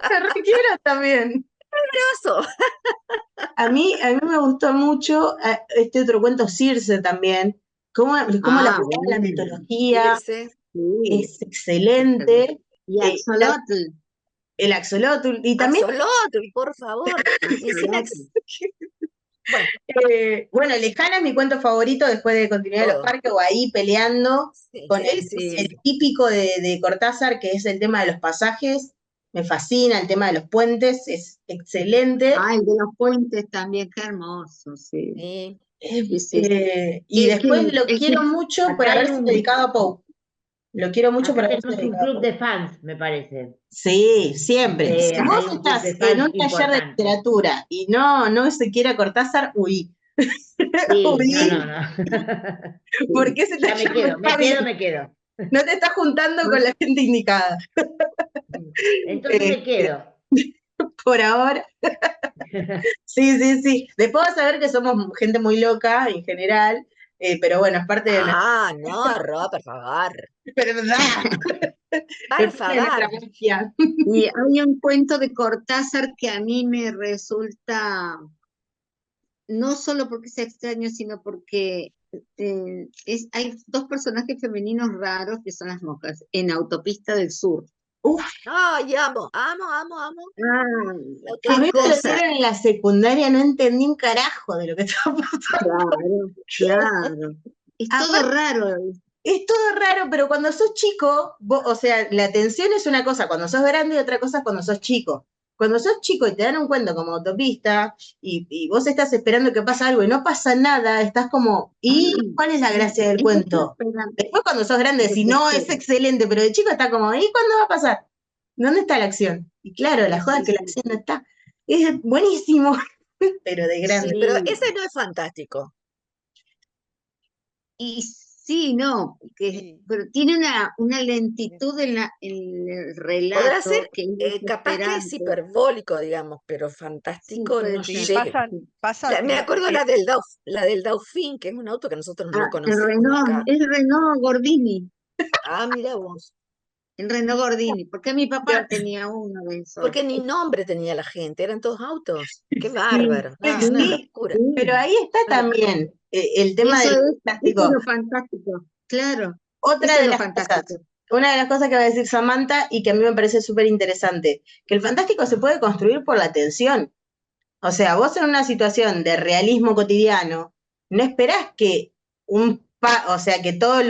te requiero también. grosso. A mí me gustó mucho este otro cuento, Circe también. Cómo la aplicaba la bueno. mitología, Irse. Sí. es excelente. Y Axolotl. El Axolotl, y también, Axolotl, por favor. Y encima bueno, Lejana es mi cuento favorito después de Continuidad de los todo. Parques, o ahí peleando Sí, con sí, el típico de Cortázar, que es el tema de los pasajes. me fascina, el tema de los puentes es excelente. Ay, de los puentes también, qué hermoso, sí. Sí. Sí, sí. Y Es después que- lo es que quiero mucho por acá hay haberse dedicado a Poe. Lo quiero mucho por Acá haberse tenemos un dedicado a club Poe. de fans, me parece. Sí, siempre. Si vos Hay un club estás de en fans un taller de importante. literatura y no se quiere a Cortázar, huí. Sí, Huí, no. porque ese Ya taller no está bien. me quedo. No te estás juntando con la gente indicada. Entonces me quedo. Por ahora. Sí. Después vas a ver que somos gente muy loca en general, pero bueno, es parte de nuestra, Ah, no, Ro, por favor. pero es verdad, Por es parte de nuestra favor. magia. Y hay un cuento de Cortázar que a mí me resulta, no solo porque sea extraño, sino porque hay dos personajes femeninos raros que son las monjas, en Autopista del Sur. Uf, Ay, amo. Ah, a qué mí me lo cosa. dieron en la secundaria, no entendí un carajo de lo que estaba pasando. Claro. Es todo Aparte, raro. es todo raro, pero cuando sos chico, o sea, la atención es una cosa cuando sos grande y otra cosa cuando sos chico. Cuando sos chico y te dan un cuento como Autopista y vos estás esperando que pase algo y no pasa nada, estás como, ¿y cuál es la gracia del cuento? Después cuando sos grande decís, no, es excelente, pero de chico está como, ¿y cuándo va a pasar? ¿Dónde está la acción? Y claro, la joda es que la acción no está. Es buenísimo, pero de grande. Sí, pero ese no es fantástico. Y sí, no, pero tiene una lentitud en el Podrá ser, relato que es capaz que es desesperante. hiperbólico, digamos, pero Sí, fantástico puede no ser. Sí, llega. pasa Me acuerdo que la del Dauphin, que es un auto que nosotros no lo El conocemos Renault, acá. es Renault Gordini, Ah, mira vos. el Renault Gordini, porque mi papá tenía uno de esos. Porque ni nombre tenía la gente, eran todos autos. Qué Sí, bárbaro. No, una Sí, locura. pero ahí está también el tema Eso del es fantástico. lo fantástico, claro, Otra eso es de lo las fantástico. cosas, una de las cosas que va a decir Samantha y que a mí me parece súper interesante, que el fantástico se puede construir por la atención. O sea, vos en una situación de realismo cotidiano, no esperás que o sea, que todos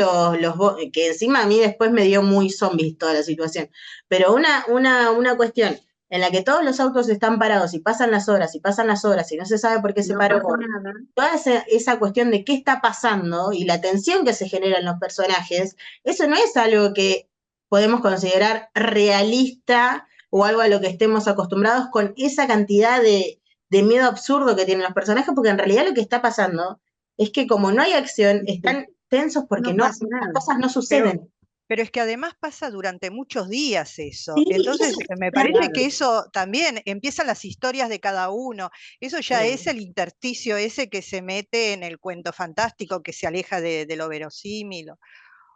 que encima a mí después me dio muy zombies toda la situación, pero una cuestión en la que todos los autos están parados y pasan las horas y pasan las horas y no se sabe por qué se No paró, pasa nada. toda esa cuestión de qué está pasando y la tensión que se genera en los personajes, eso no es algo que podemos considerar realista o algo a lo que estemos acostumbrados con esa cantidad de miedo absurdo que tienen los personajes, porque en realidad lo que está pasando es que como no hay acción, están tensos porque No pasa las nada. cosas no suceden. pero es que además pasa durante muchos días eso. Sí, Entonces, eso me claro. parece que eso también empiezan las historias de cada uno. Eso ya Claro. es el intersticio ese que se mete en el cuento fantástico, que se aleja de lo verosímil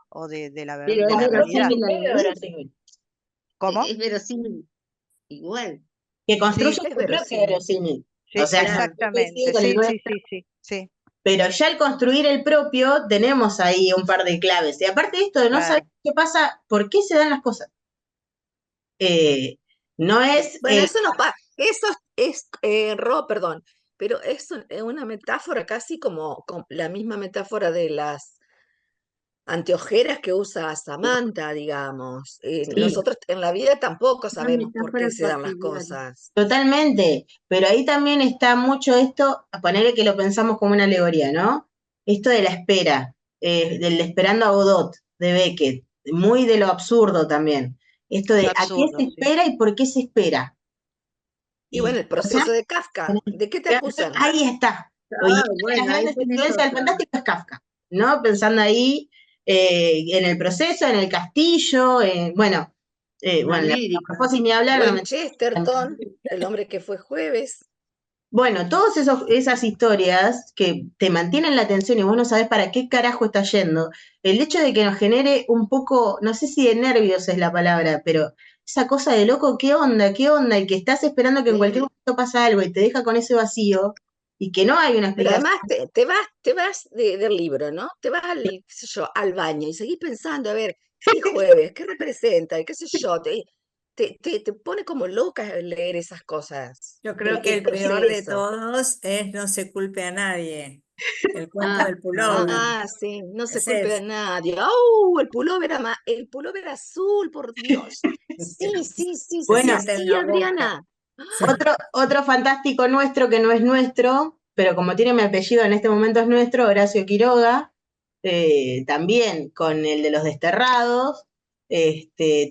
o de la, Pero de es la realidad. verosímil a la vez. Verosímil. ¿Cómo? Es verosímil igual. Que construye Sí, Es su propio verosímil. verosímil. sí, O sea, Claro. exactamente. con el Sí, nuestro, sí, pero ya al construir el propio tenemos ahí un par de claves. Y aparte de esto de no saber claro. qué pasa, por qué se dan las cosas. No es... Bueno, eso no pasa. Eso es, Ro, perdón, pero es una metáfora casi como la misma metáfora de las anteojeras que usa Samantha, digamos. sí, Nosotros en la vida tampoco Una sabemos por metáfora qué se dan las cotidiana. cosas. totalmente. Pero ahí también está mucho esto, a ponerle que lo pensamos como una alegoría, ¿no? Esto de la espera, del esperando a Godot, de Beckett, muy de lo absurdo también. Esto de a qué Absurdo, se sí. espera y por qué se espera. Y bueno, el proceso de Kafka, ¿de qué te acusan? Ahí está. Y una de las Bueno, ahí grandes tenés influencias del otra. fantástico es Kafka, ¿no? Pensando ahí en el proceso, en el castillo, bueno, la América. Metamorfosis ni hablar, Buen Chesterton, el hombre que fue jueves. bueno, todas esas historias que te mantienen la atención y vos no sabés para qué carajo está yendo, el hecho de que nos genere un poco, no sé si de nervios es la palabra, pero esa cosa de loco, ¿qué onda? ¿Qué onda? Y que estás esperando que en cualquier momento pasa algo y te deja con ese vacío y que no hay una Pero explicación. además te vas del libro, ¿no? Te vas qué sé yo, al baño y seguís pensando, a ver, ¿qué jueves? ¿Qué representa? ¿Y qué sé yo? te pone como loca leer esas cosas. Yo creo que el Entonces peor de eso. todos es No se culpe a nadie. El cuento del pullover. Ah, sí, no se Es culpe a ese. nadie. ¡Oh! El pullover azul, por Dios. Sí, sí, sí, Se sí, Bueno, siente en sí, la boca. Adriana. Sí. otro fantástico nuestro que no es nuestro, pero como tiene mi apellido en este momento es nuestro, Horacio Quiroga, también con el de los desterrados,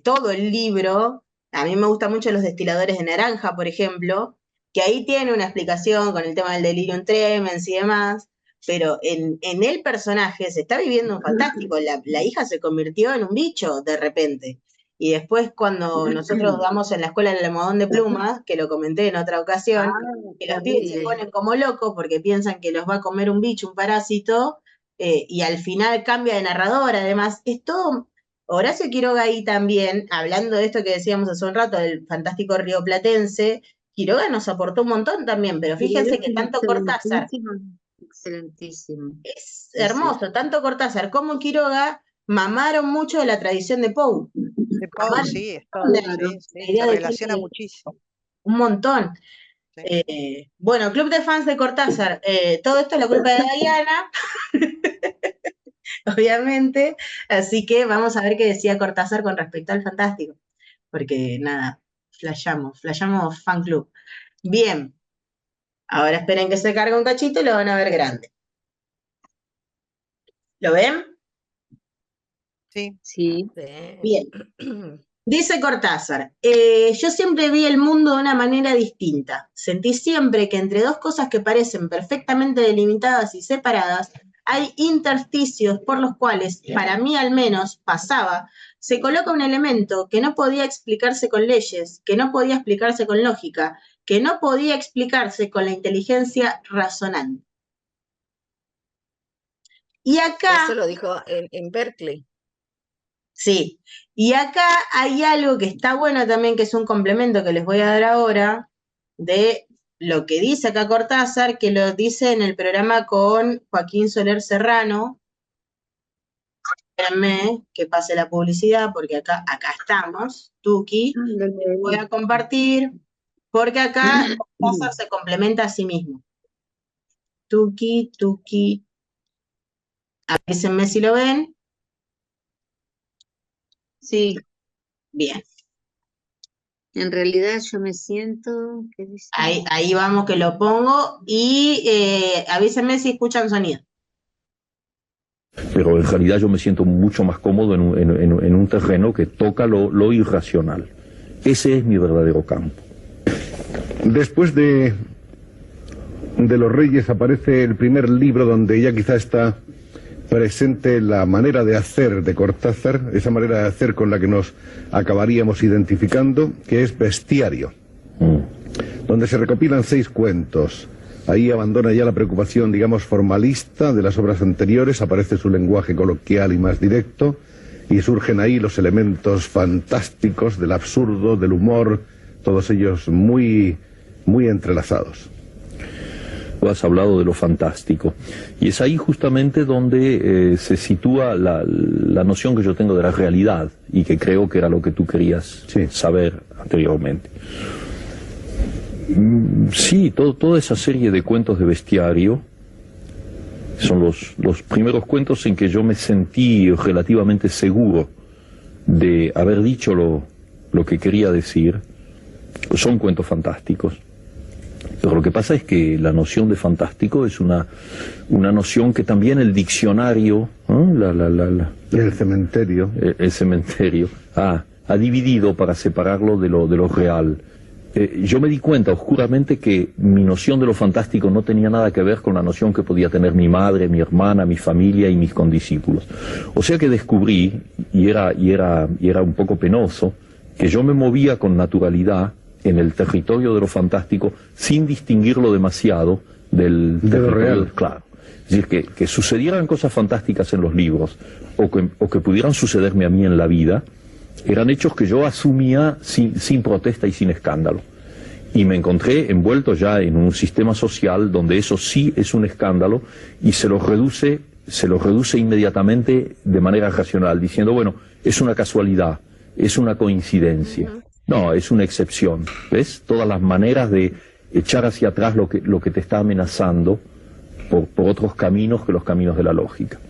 todo el libro. A mí me gustan mucho los destiladores de naranja, por ejemplo, que ahí tiene una explicación con el tema del delirium tremens y demás, pero en el personaje se está viviendo un fantástico. La hija se convirtió en un bicho de repente. Y después cuando nosotros damos en la escuela el almohadón de plumas, que lo comenté en otra ocasión, que los pibes se ponen como locos porque piensan que los va a comer un bicho, un parásito, y al final cambia de narrador. Además, es todo. Horacio Quiroga ahí también, hablando de esto que decíamos hace un rato, del fantástico rioplatense, Quiroga nos aportó un montón también, pero fíjense que tanto Cortázar, Excelentísimo. es hermoso, tanto Cortázar como Quiroga mamaron mucho de la tradición de Poe. De Poe, Mamaron sí, de sí, la se idea de relaciona Chile muchísimo. un montón. Sí. Bueno, Club de Fans de Cortázar, todo esto es la culpa de Diana, obviamente, así que vamos a ver qué decía Cortázar con respecto al fantástico, porque nada, flashamos fan club. Bien, ahora esperen que se cargue un cachito y lo van a ver grande. ¿Lo ven? Sí. Sí. Bien. Dice Cortázar, yo siempre vi el mundo de una manera distinta. Sentí siempre que entre dos cosas que parecen perfectamente delimitadas y separadas, hay intersticios por los cuales, para mí al menos, pasaba, se coloca un elemento que no podía explicarse con leyes, que no podía explicarse con lógica, que no podía explicarse con la inteligencia razonante. Y acá... Eso lo dijo en Berkeley. Sí, y acá hay algo que está bueno también, que es un complemento que les voy a dar ahora, de lo que dice acá Cortázar, que lo dice en el programa con Joaquín Soler Serrano. Espérenme que pase la publicidad, porque acá estamos, Tuki. Voy a compartir, porque acá Cortázar se complementa a sí mismo. Tuki, avísenme si lo ven. Sí. Bien. En realidad yo me siento... ¿qué dice? Ahí vamos que lo pongo y avísenme si escuchan sonido. Pero en realidad yo me siento mucho más cómodo en un terreno que toca lo irracional. Ese es mi verdadero campo. Después de Los Reyes aparece el primer libro donde ya quizá está presente la manera de hacer de Cortázar, esa manera de hacer con la que nos acabaríamos identificando, que es Bestiario, donde se recopilan 6 cuentos. Ahí abandona ya la preocupación, digamos, formalista de las obras anteriores, aparece su lenguaje coloquial y más directo, y surgen ahí los elementos fantásticos del absurdo, del humor, todos ellos muy, muy entrelazados. Has hablado de lo fantástico, y es ahí justamente donde se sitúa la noción que yo tengo de la realidad, y que creo que era lo que tú querías saber anteriormente. Sí, toda esa serie de cuentos de Bestiario son los primeros cuentos en que yo me sentí relativamente seguro de haber dicho lo que quería decir. Son cuentos fantásticos. Pero lo que pasa es que la noción de fantástico es una noción que también el diccionario, el cementerio, ha dividido para separarlo de lo real. Yo me di cuenta oscuramente que mi noción de lo fantástico no tenía nada que ver con la noción que podía tener mi madre, mi hermana, mi familia y mis condiscípulos. O sea que descubrí, y era un poco penoso, que yo me movía con naturalidad en el territorio de lo fantástico sin distinguirlo demasiado de lo real. Claro. Es decir, que sucedieran cosas fantásticas en los libros o que pudieran sucederme a mí en la vida, eran hechos que yo asumía sin protesta y sin escándalo. Y me encontré envuelto ya en un sistema social donde eso sí es un escándalo y se lo reduce inmediatamente de manera racional, diciendo, bueno, es una casualidad, es una coincidencia. No, es una excepción. ¿Ves? Todas las maneras de echar hacia atrás lo que te está amenazando por otros caminos que los caminos de la lógica.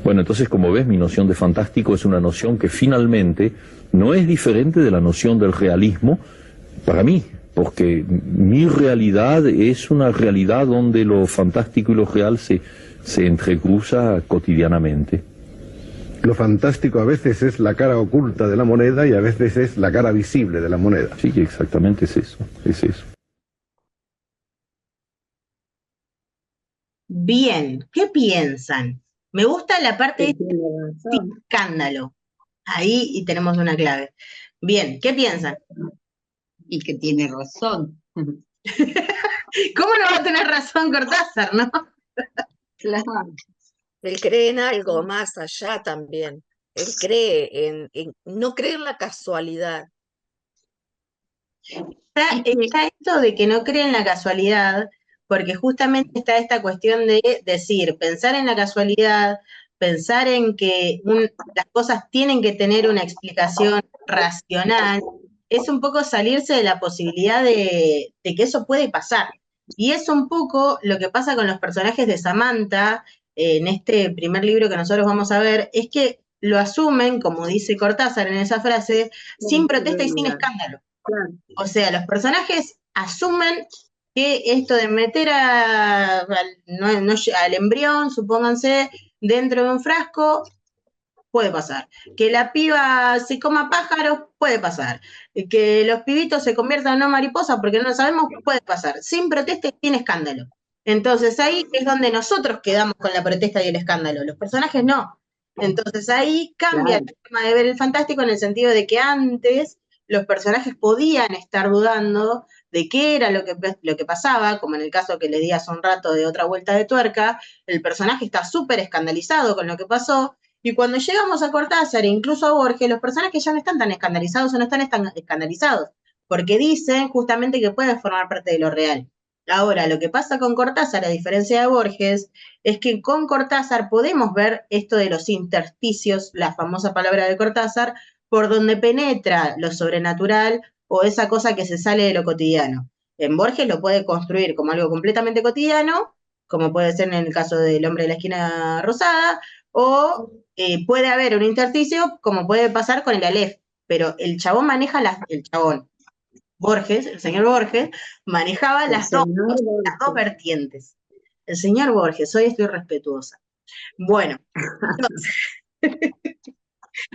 Bueno, entonces, como ves, mi noción de fantástico es una noción que finalmente no es diferente de la noción del realismo para mí, porque mi realidad es una realidad donde lo fantástico y lo real se entrecruza cotidianamente. Lo fantástico a veces es la cara oculta de la moneda y a veces es la cara visible de la moneda. Sí, exactamente es eso, es eso. Bien, ¿qué piensan? Me gusta la parte Que de tiene razón. escándalo. Ahí y tenemos una clave. Bien, ¿qué piensan? Y que tiene razón. ¿Cómo no va a tener razón Cortázar, no? Claro. Él cree en algo más allá también. Él cree no cree en la casualidad. Está esto de que no cree en la casualidad, porque justamente está esta cuestión de decir, pensar en la casualidad, pensar en que las cosas tienen que tener una explicación racional, es un poco salirse de la posibilidad de que eso puede pasar. Y es un poco lo que pasa con los personajes de Samantha en este primer libro que nosotros vamos a ver, es que lo asumen, como dice Cortázar en esa frase, sin protesta y sin escándalo. Claro. O sea, los personajes asumen que esto de meter al embrión, supónganse, dentro de un frasco, puede pasar. Que la piba se coma pájaros, puede pasar. Que los pibitos se conviertan en una mariposa porque no lo sabemos, puede pasar. Sin protesta y sin escándalo. Entonces ahí es donde nosotros quedamos con la protesta y el escándalo. Los personajes no. Entonces ahí cambia el tema de ver el fantástico en el sentido de que antes los personajes podían estar dudando de qué era lo que pasaba, como en el caso que les di hace un rato de Otra Vuelta de Tuerca, el personaje está súper escandalizado con lo que pasó, y cuando llegamos a Cortázar e incluso a Borges, los personajes ya no están tan escandalizados o no están tan escandalizados, porque dicen justamente que pueden formar parte de lo real. Ahora, lo que pasa con Cortázar, a diferencia de Borges, es que con Cortázar podemos ver esto de los intersticios, la famosa palabra de Cortázar, por donde penetra lo sobrenatural o esa cosa que se sale de lo cotidiano. En Borges lo puede construir como algo completamente cotidiano, como puede ser en el caso del hombre de la esquina rosada, o puede haber un intersticio, como puede pasar con el Aleph, pero el chabón maneja el chabón. Borges, el señor Borges, manejaba las dos vertientes. El señor Borges, hoy estoy respetuosa. Bueno, entonces,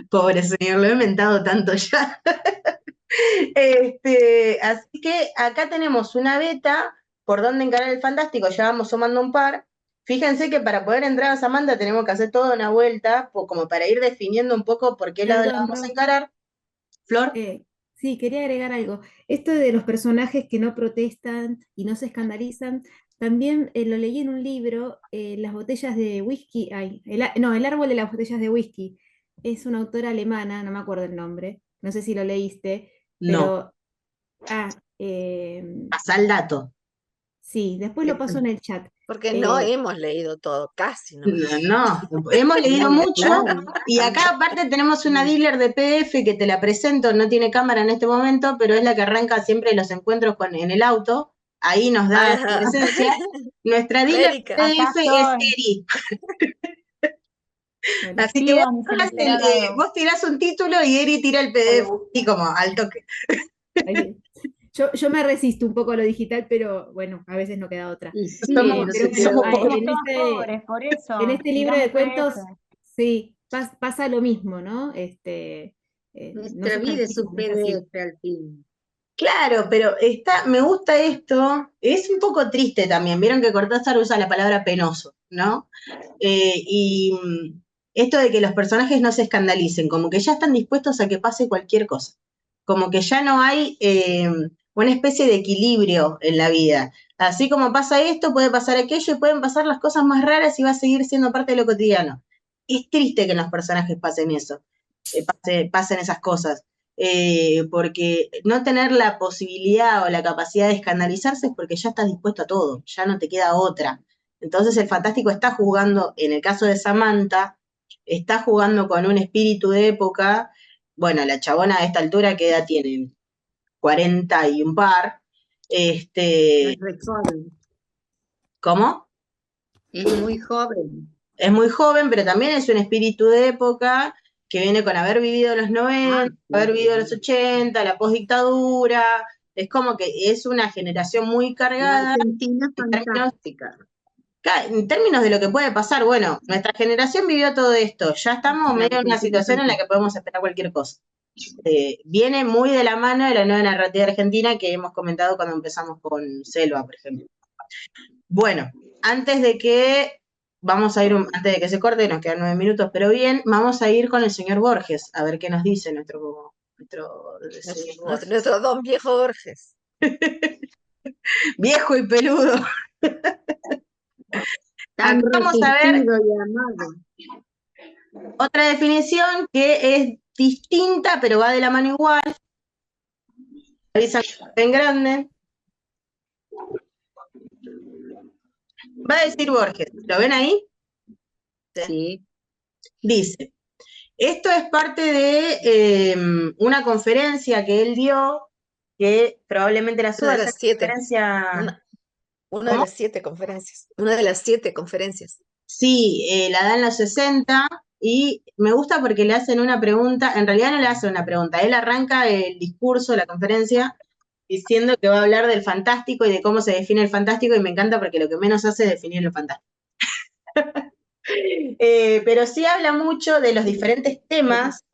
pobre señor, lo he inventado tanto ya. Así que acá tenemos una beta por donde encarar el fantástico, ya vamos sumando un par. Fíjense que para poder entrar a Samantha tenemos que hacer toda una vuelta, como para ir definiendo un poco por qué lado la vamos a encarar. Flor. Sí, quería agregar algo. Esto de los personajes que no protestan y no se escandalizan, también lo leí en un libro, Las botellas de whisky, El árbol de las botellas de whisky. Es una autora alemana, no me acuerdo el nombre, no sé si lo leíste, pero... No. Pasa el dato. Sí, después lo paso en el chat. Porque no hemos leído todo, casi no. No, hemos leído mucho, y acá aparte tenemos una dealer de PDF que te la presento, no tiene cámara en este momento, pero es la que arranca siempre los encuentros en el auto, ahí nos da su presencia. Nuestra dealer de PDF es Eri. Así que vos tirás un título y Eri tira el PDF y como al toque. Yo me resisto un poco a lo digital, pero bueno, a veces no queda otra. Sí, en este libro de cuentos, sí, pasa lo mismo, ¿no? Nuestra vida es un PDF al fin. Claro, pero me gusta esto, es un poco triste también, vieron que Cortázar usa la palabra penoso, ¿no? Y esto de que los personajes no se escandalicen, como que ya están dispuestos a que pase cualquier cosa, como que ya no hay una especie de equilibrio en la vida. Así como pasa esto, puede pasar aquello y pueden pasar las cosas más raras y va a seguir siendo parte de lo cotidiano. Es triste que en los personajes pasen eso, pasen esas cosas, porque no tener la posibilidad o la capacidad de escandalizarse es porque ya estás dispuesto a todo, ya no te queda otra. Entonces el fantástico está jugando, en el caso de Samantha, está jugando con un espíritu de época bueno, la chabona a esta altura, ¿qué edad tiene? 40 y un par. Es re joven, ¿Cómo? es muy joven. Es muy joven, pero también es un espíritu de época que viene con haber vivido los 90, haber vivido los 80, la postdictadura. Es como que es una generación muy La cargada Argentina en términos, fantástica. en términos de lo que puede pasar. Bueno, nuestra generación vivió todo esto. Ya estamos La medio en una Argentina situación en la que podemos esperar cualquier cosa. Viene muy de la mano de la nueva narrativa argentina que hemos comentado cuando empezamos con Selva, por ejemplo. Bueno, antes de que antes de que se corte, nos quedan 9 minutos, pero bien, vamos a ir con el señor Borges, a ver qué nos dice nuestro señor Borges. Nuestro don viejo Borges. Viejo y peludo. Tan Acá vamos a ver resistido y amado. otra definición que es distinta, pero va de la mano igual. Avisa en grande. Va a decir Borges, ¿lo ven ahí? Sí. Dice, esto es parte de una conferencia que él dio, que probablemente la Una suya de las 7. conferencia. Una de las 7 conferencias. Una de las 7 conferencias. Sí, la da en los 60 y me gusta porque le hacen una pregunta, en realidad no le hacen una pregunta, él arranca el discurso, la conferencia, diciendo que va a hablar del fantástico y de cómo se define el fantástico y me encanta porque lo que menos hace es definir lo fantástico. Pero sí habla mucho de los diferentes temas,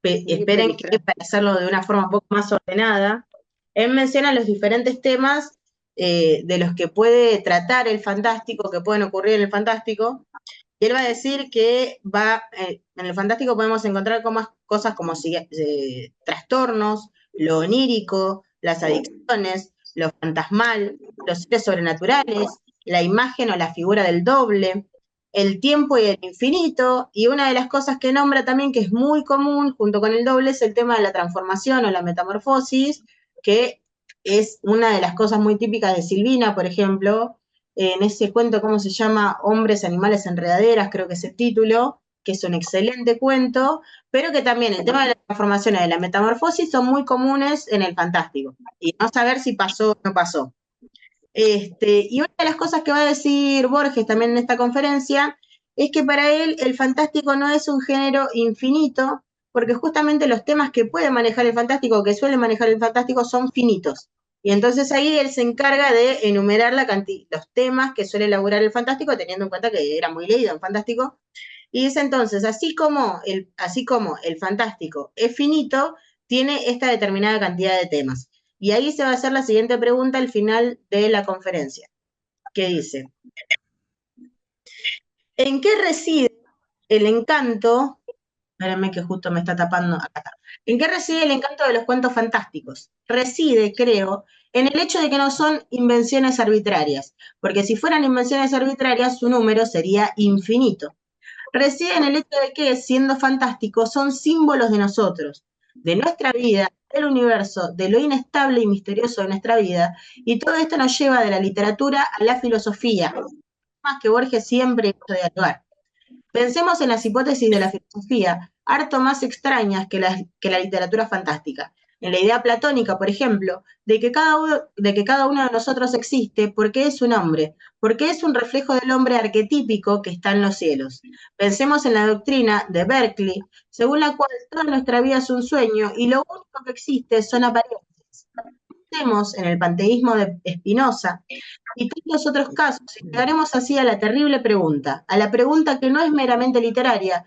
esperen que para hacerlo de una forma un poco más ordenada, él menciona los diferentes temas de los que puede tratar el fantástico, que pueden ocurrir en el fantástico, y él va a decir que en el fantástico podemos encontrar cosas como trastornos, lo onírico, las adicciones, lo fantasmal, los seres sobrenaturales, la imagen o la figura del doble, el tiempo y el infinito, y una de las cosas que nombra también que es muy común junto con el doble es el tema de la transformación o la metamorfosis, que es una de las cosas muy típicas de Silvina, por ejemplo, en ese cuento, ¿cómo se llama? Hombres, animales, enredaderas, creo que es el título, que es un excelente cuento, pero que también el tema de la transformación y de la metamorfosis son muy comunes en el fantástico, y no saber si pasó o no pasó. Y una de las cosas que va a decir Borges también en esta conferencia es que para él el fantástico no es un género infinito, porque justamente los temas que puede manejar el fantástico, que suele manejar el fantástico, son finitos. Y entonces ahí él se encarga de enumerar los temas que suele elaborar el fantástico, teniendo en cuenta que era muy leído en fantástico. Y dice entonces, así como el fantástico es finito, tiene esta determinada cantidad de temas. Y ahí se va a hacer la siguiente pregunta al final de la conferencia, que dice, ¿en qué reside el encanto? Espérenme que justo me está tapando acá. ¿En qué reside el encanto de los cuentos fantásticos? Reside, creo, en el hecho de que no son invenciones arbitrarias, porque si fueran invenciones arbitrarias, su número sería infinito. Reside en el hecho de que, siendo fantásticos, son símbolos de nosotros, de nuestra vida, del universo, de lo inestable y misterioso de nuestra vida, y todo esto nos lleva de la literatura a la filosofía, más que Borges siempre hizo dialogar. Pensemos en las hipótesis de la filosofía, harto más extrañas que la literatura fantástica. En la idea platónica, por ejemplo, de que cada uno de nosotros existe porque es un hombre, porque es un reflejo del hombre arquetípico que está en los cielos. Pensemos en la doctrina de Berkeley, según la cual toda nuestra vida es un sueño y lo único que existe son apariencias. Pensemos en el panteísmo de Spinoza y tantos otros casos, y llegaremos así a la terrible pregunta, a la pregunta que no es meramente literaria,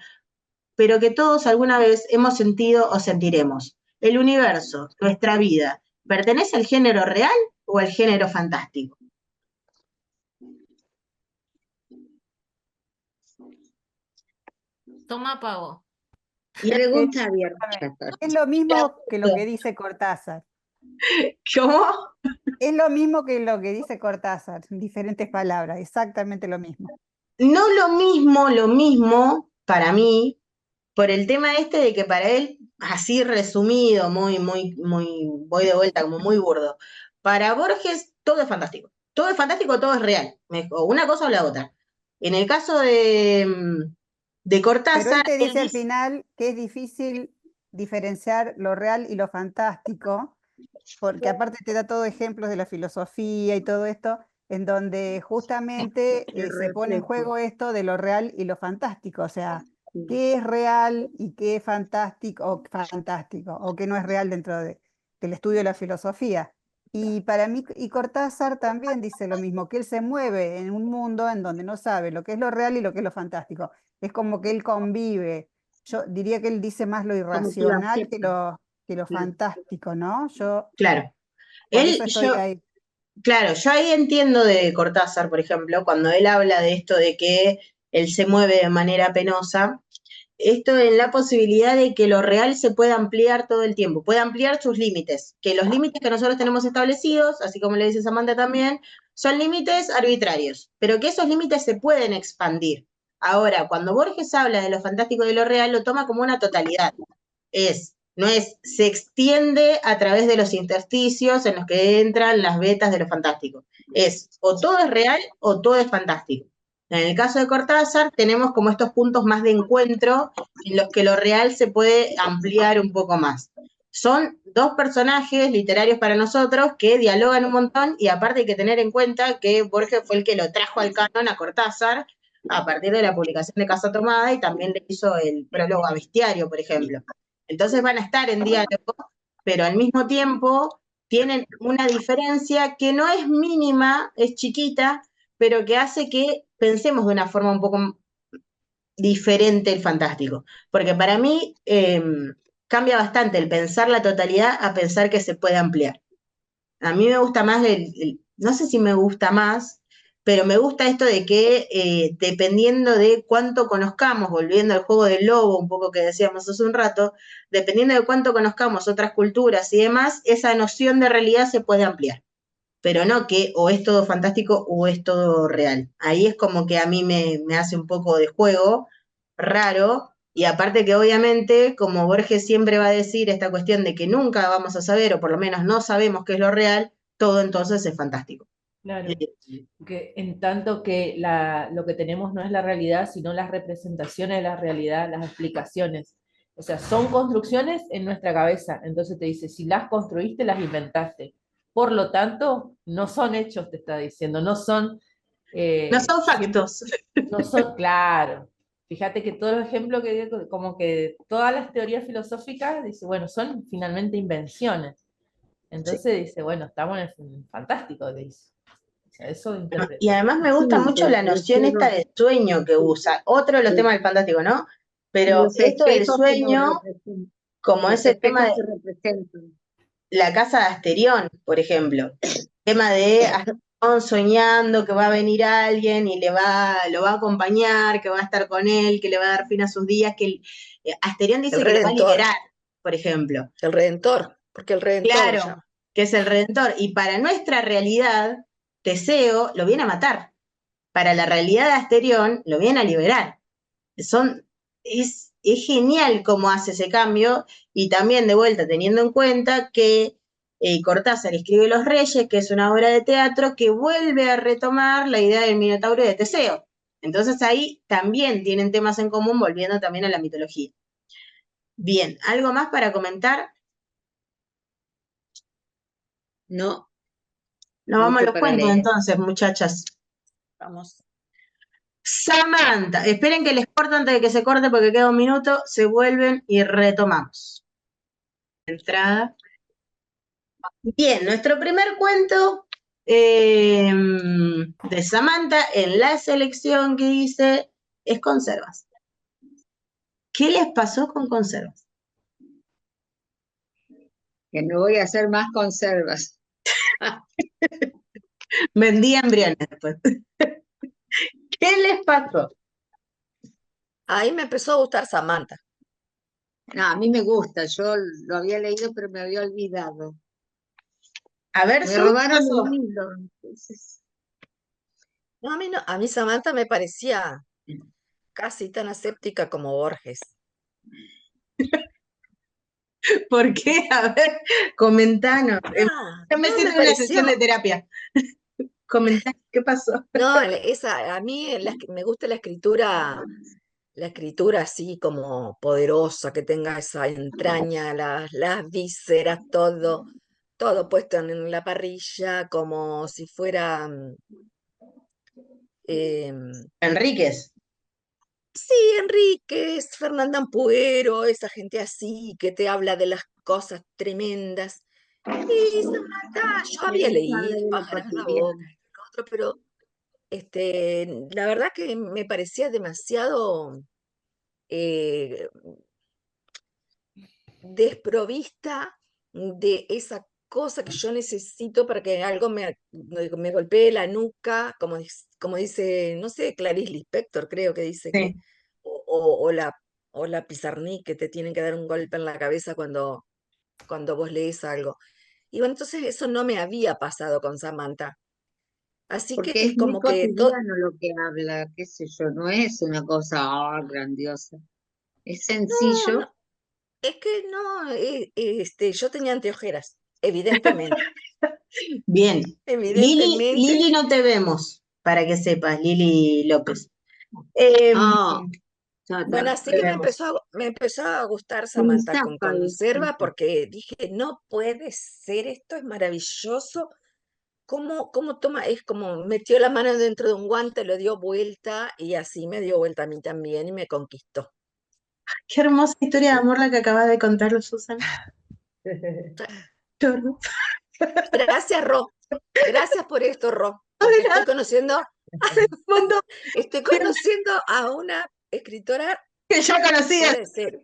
pero que todos alguna vez hemos sentido o sentiremos. ¿El universo, nuestra vida, pertenece al género real o al género fantástico? Toma pavo. Pregunta abierta. Es lo mismo que lo que dice Cortázar. ¿Cómo? Es lo mismo que lo que dice Cortázar, en diferentes palabras, exactamente lo mismo. No lo mismo para mí, por el tema este de que para él, así resumido, muy, voy de vuelta, como muy burdo. Para Borges, todo es fantástico. Todo es fantástico, todo es real. O una cosa o la otra. En el caso de Pero Cortázar, él te él dice al dice, final que es difícil diferenciar lo real y lo fantástico, porque aparte te da todo ejemplos de la filosofía y todo esto, en donde justamente se pone en juego esto de lo real y lo fantástico, o sea, qué es real y qué es fantástico, o qué no es real dentro del estudio de la filosofía. Y para mí, y Cortázar también dice lo mismo, que él se mueve en un mundo en donde no sabe lo que es lo real y lo que es lo fantástico. Es como que él convive. Yo diría que él dice más lo Como que lo irracional que acepta. lo fantástico, ¿no? Yo Claro. por eso estoy ahí. Claro, yo ahí entiendo de Cortázar, por ejemplo, cuando él habla de esto de que él se mueve de manera penosa, esto en la posibilidad de que lo real se pueda ampliar todo el tiempo, puede ampliar sus límites, que los límites que nosotros tenemos establecidos, así como le dice Samantha también, son límites arbitrarios, pero que esos límites se pueden expandir. Ahora, cuando Borges habla de lo fantástico y de lo real, lo toma como una totalidad. No es, se extiende a través de los intersticios en los que entran las vetas de lo fantástico. Es o todo es real o todo es fantástico. En el caso de Cortázar tenemos como estos puntos más de encuentro en los que lo real se puede ampliar un poco más. Son dos personajes literarios para nosotros que dialogan un montón y aparte hay que tener en cuenta que Borges fue el que lo trajo al canon a Cortázar a partir de la publicación de Casa Tomada y también le hizo el prólogo a Bestiario, por ejemplo. Entonces van a estar en diálogo, pero al mismo tiempo tienen una diferencia que no es mínima, es chiquita, pero que hace que pensemos de una forma un poco diferente el fantástico. Porque para mí cambia bastante el pensar la totalidad a pensar que se puede ampliar. A mí me gusta más, no sé si me gusta más, pero me gusta esto de que dependiendo de cuánto conozcamos, volviendo al juego del lobo, un poco que decíamos hace un rato, dependiendo de cuánto conozcamos otras culturas y demás, esa noción de realidad se puede ampliar. Pero no que o es todo fantástico o es todo real. Ahí es como que a mí me hace un poco de juego raro, y aparte que obviamente, como Borges siempre va a decir esta cuestión de que nunca vamos a saber, o por lo menos no sabemos qué es lo real, todo entonces es fantástico. Claro, que en tanto que lo que tenemos no es la realidad, sino las representaciones de la realidad, las explicaciones. O sea, son construcciones en nuestra cabeza. Entonces te dice, si las construiste, las inventaste. Por lo tanto, no son hechos, te está diciendo, no son... no son factos. No son, claro. Fíjate que todos los ejemplos que dio, como que todas las teorías filosóficas, dice, bueno, son finalmente invenciones. Entonces dice, bueno, estamos en el fantástico, dice. O sea, eso interpreta. Y además me gusta mucho la noción esta de sueño que usa. Otro de los temas del fantástico, ¿no? Pero esto del sueño, como ese tema de la casa de Asterión, por ejemplo. El tema de Asterión soñando que va a venir alguien y lo va a acompañar, que va a estar con él, que le va a dar fin a sus días, que Asterión dice que lo va a liberar, por ejemplo. El Redentor, porque el Redentor. Claro, que es el Redentor. Y para nuestra realidad, Teseo lo viene a matar. Para la realidad de Asterión, lo viene a liberar. Es genial cómo hace ese cambio, y también de vuelta teniendo en cuenta que Cortázar escribe Los Reyes, que es una obra de teatro que vuelve a retomar la idea del Minotauro y de Teseo. Entonces ahí también tienen temas en común, volviendo también a la mitología. Bien, ¿algo más para comentar? No. Nos vamos a los cuentos entonces, muchachas. Vamos. Samantha, esperen que les corto antes de que se corte porque queda un minuto, se vuelven y retomamos. Entrada. Bien, nuestro primer cuento de Samantha en la selección que dice es conservas. ¿Qué les pasó con conservas? Que no voy a hacer más conservas. Vendí embriones después. ¿Qué les pasó? Ahí me empezó a gustar Samantha. No, a mí me gusta, yo lo había leído pero me había olvidado. A ver, me robaron el libro. Entonces... No, a mí Samantha me parecía casi tan aséptica como Borges. ¿Por qué? A ver, comentanos. Yo me siento en una sesión de terapia. Comentá, ¿qué pasó? No, a mí me gusta la escritura la escritura así como poderosa, que tenga esa entraña, las vísceras, todo puesto en la parrilla, como si fuera Enríquez. sí, Enríquez, Fernanda Ampuero, esa gente así que te habla de las cosas tremendas. Y Samantha, yo había leído Pájaros en la boca, otro, pero la verdad que me parecía demasiado eh, desprovista de esa cosa que yo necesito para que algo me golpee la nuca, como dice, no sé, Clarice Lispector, creo que dice que, Sí. o la Pizarnik, que te tienen que dar un golpe en la cabeza cuando vos lees algo. Y bueno, entonces eso no me había pasado con Samantha. Así que Porque es es muy como que todo, cotidiano lo que habla, qué sé yo, no es una cosa grandiosa. Es no, sencillo. no, es que no, yo tenía anteojeras, evidentemente, Bien. evidentemente. Lili no te vemos, para que sepas, Lili López. Em, Ah, ya Bueno, está. así te que vemos. me empezó a gustar Se me Samantha con zapa conserva eso. porque dije, no puede ser, esto es maravilloso. ¿Cómo toma? Es como metió la mano dentro de un guante, lo dio vuelta y así me dio vuelta a mí también y me conquistó. Qué hermosa historia de amor la que acabas de contar, Susan. Chorro. Gracias, Ro. Gracias por esto, Ro, porque estoy conociendo, Montón estoy conociendo a una escritora que ya conocías. fuera de serie.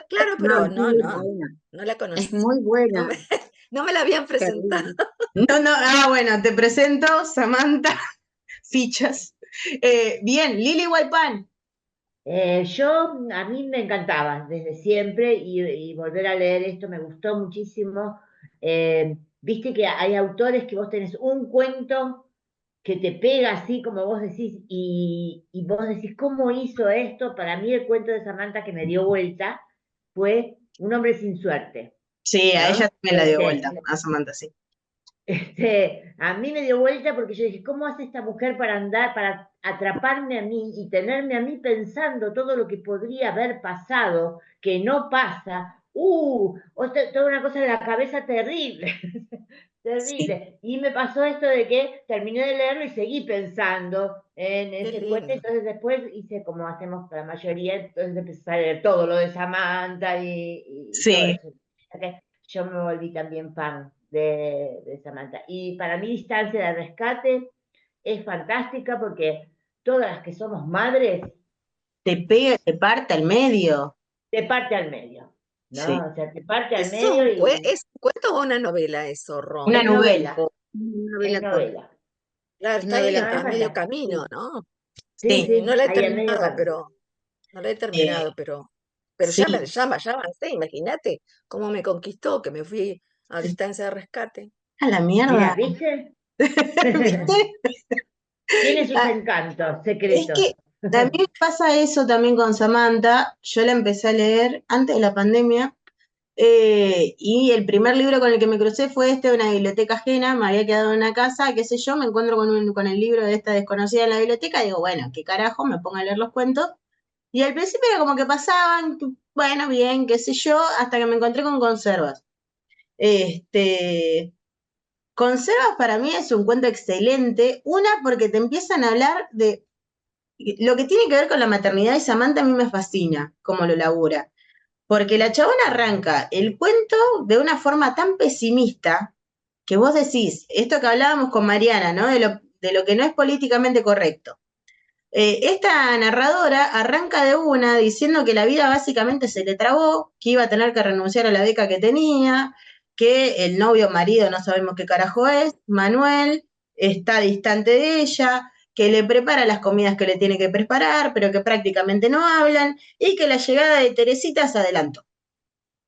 Claro, No, pero es muy no buena. la Es conocí. muy No buena. me, no me la habían presentado. Terrible. Bueno, te presento Samantha Fichas. Bien, Lili Huaypan. A mí me encantaba desde siempre y volver a leer esto me gustó muchísimo. Viste que hay autores que vos tenés un cuento que te pega así como vos decís y vos decís, ¿cómo hizo esto? Para mí el cuento de Samantha que me dio vuelta fue Un hombre sin suerte, Sí, a ella ¿no? también la dio vuelta, a Samantha, sí. A mí me dio vuelta porque yo dije, ¿cómo hace esta mujer para andar, para atraparme a mí y tenerme a mí pensando todo lo que podría haber pasado, que no pasa? Toda una cosa en la cabeza terrible, Sí, terrible. Y me pasó esto de que terminé de leerlo y seguí pensando en Qué ese cuento, lindo. entonces después hice como hacemos la mayoría, entonces empecé a leer todo lo de Samantha y todo sí. eso. Yo me volví también fan de Samantha. Y para mí Distancia de Rescate es fantástica porque todas las que somos madres, Te pega, te parte al medio. te parte al medio, Sí. ¿no? O sea, te parte al ¿Eso medio y es un cuento o una novela eso, Ro? Una es novela. novela, Una es novela corta. novela. Claro, Una está ahí novela No, es a medio corta. camino, fantástica. ¿no? Sí, Sí, No sí, la he ahí a medio terminado, camino. no la he eh, terminado, pero sí. ya avancé, imagínate cómo me conquistó, que me fui a distancia de rescate. A la Mira, mierda. ¿viste? ¿Viste? Tiene sus Ah, encantos es secretos. que a mí me pasa eso también con Samantha. Yo la empecé a leer antes de la pandemia. Y el primer libro con el que me crucé fue de una biblioteca ajena, me había quedado en una casa, qué sé yo, me encuentro con el libro de esta desconocida en la biblioteca, y digo, bueno, qué carajo, me pongo a leer los cuentos. Y al principio era como que pasaban, bueno, bien, qué sé yo, hasta que me encontré con Conservas. Este, Conservas para mí es un cuento excelente, una porque te empiezan a hablar de lo que tiene que ver con la maternidad y Samantha a mí me fascina, cómo lo labura. Porque la chabona arranca el cuento de una forma tan pesimista que vos decís, esto que hablábamos con Mariana, ¿no? De lo que no es políticamente correcto. Esta narradora arranca de una diciendo que la vida básicamente se le trabó, que iba a tener que renunciar a la beca que tenía, que el novio o marido, no sabemos qué carajo es, Manuel, está distante de ella, que le prepara las comidas que le tiene que preparar, pero que prácticamente no hablan, y que la llegada de Teresita se adelantó.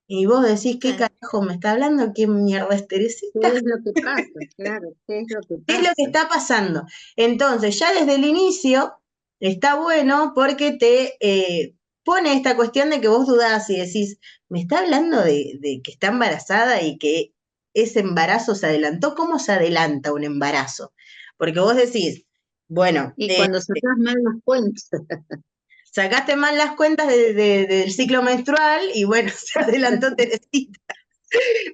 Y vos decís, ¿qué Sí. carajo me está hablando? ¿Qué mierda es ¿Qué Teresita? es lo que pasa? Claro, ¿qué es lo que ¿Qué es lo que pasa? está pasando? Entonces, ya desde el inicio está bueno porque te pone esta cuestión de que vos dudás y decís, me está hablando de que está embarazada y que ese embarazo se adelantó. ¿Cómo se adelanta un embarazo? Porque vos decís, bueno, Y cuando sacas mal las cuentas. sacaste mal las cuentas del ciclo menstrual y bueno, se adelantó Teresita.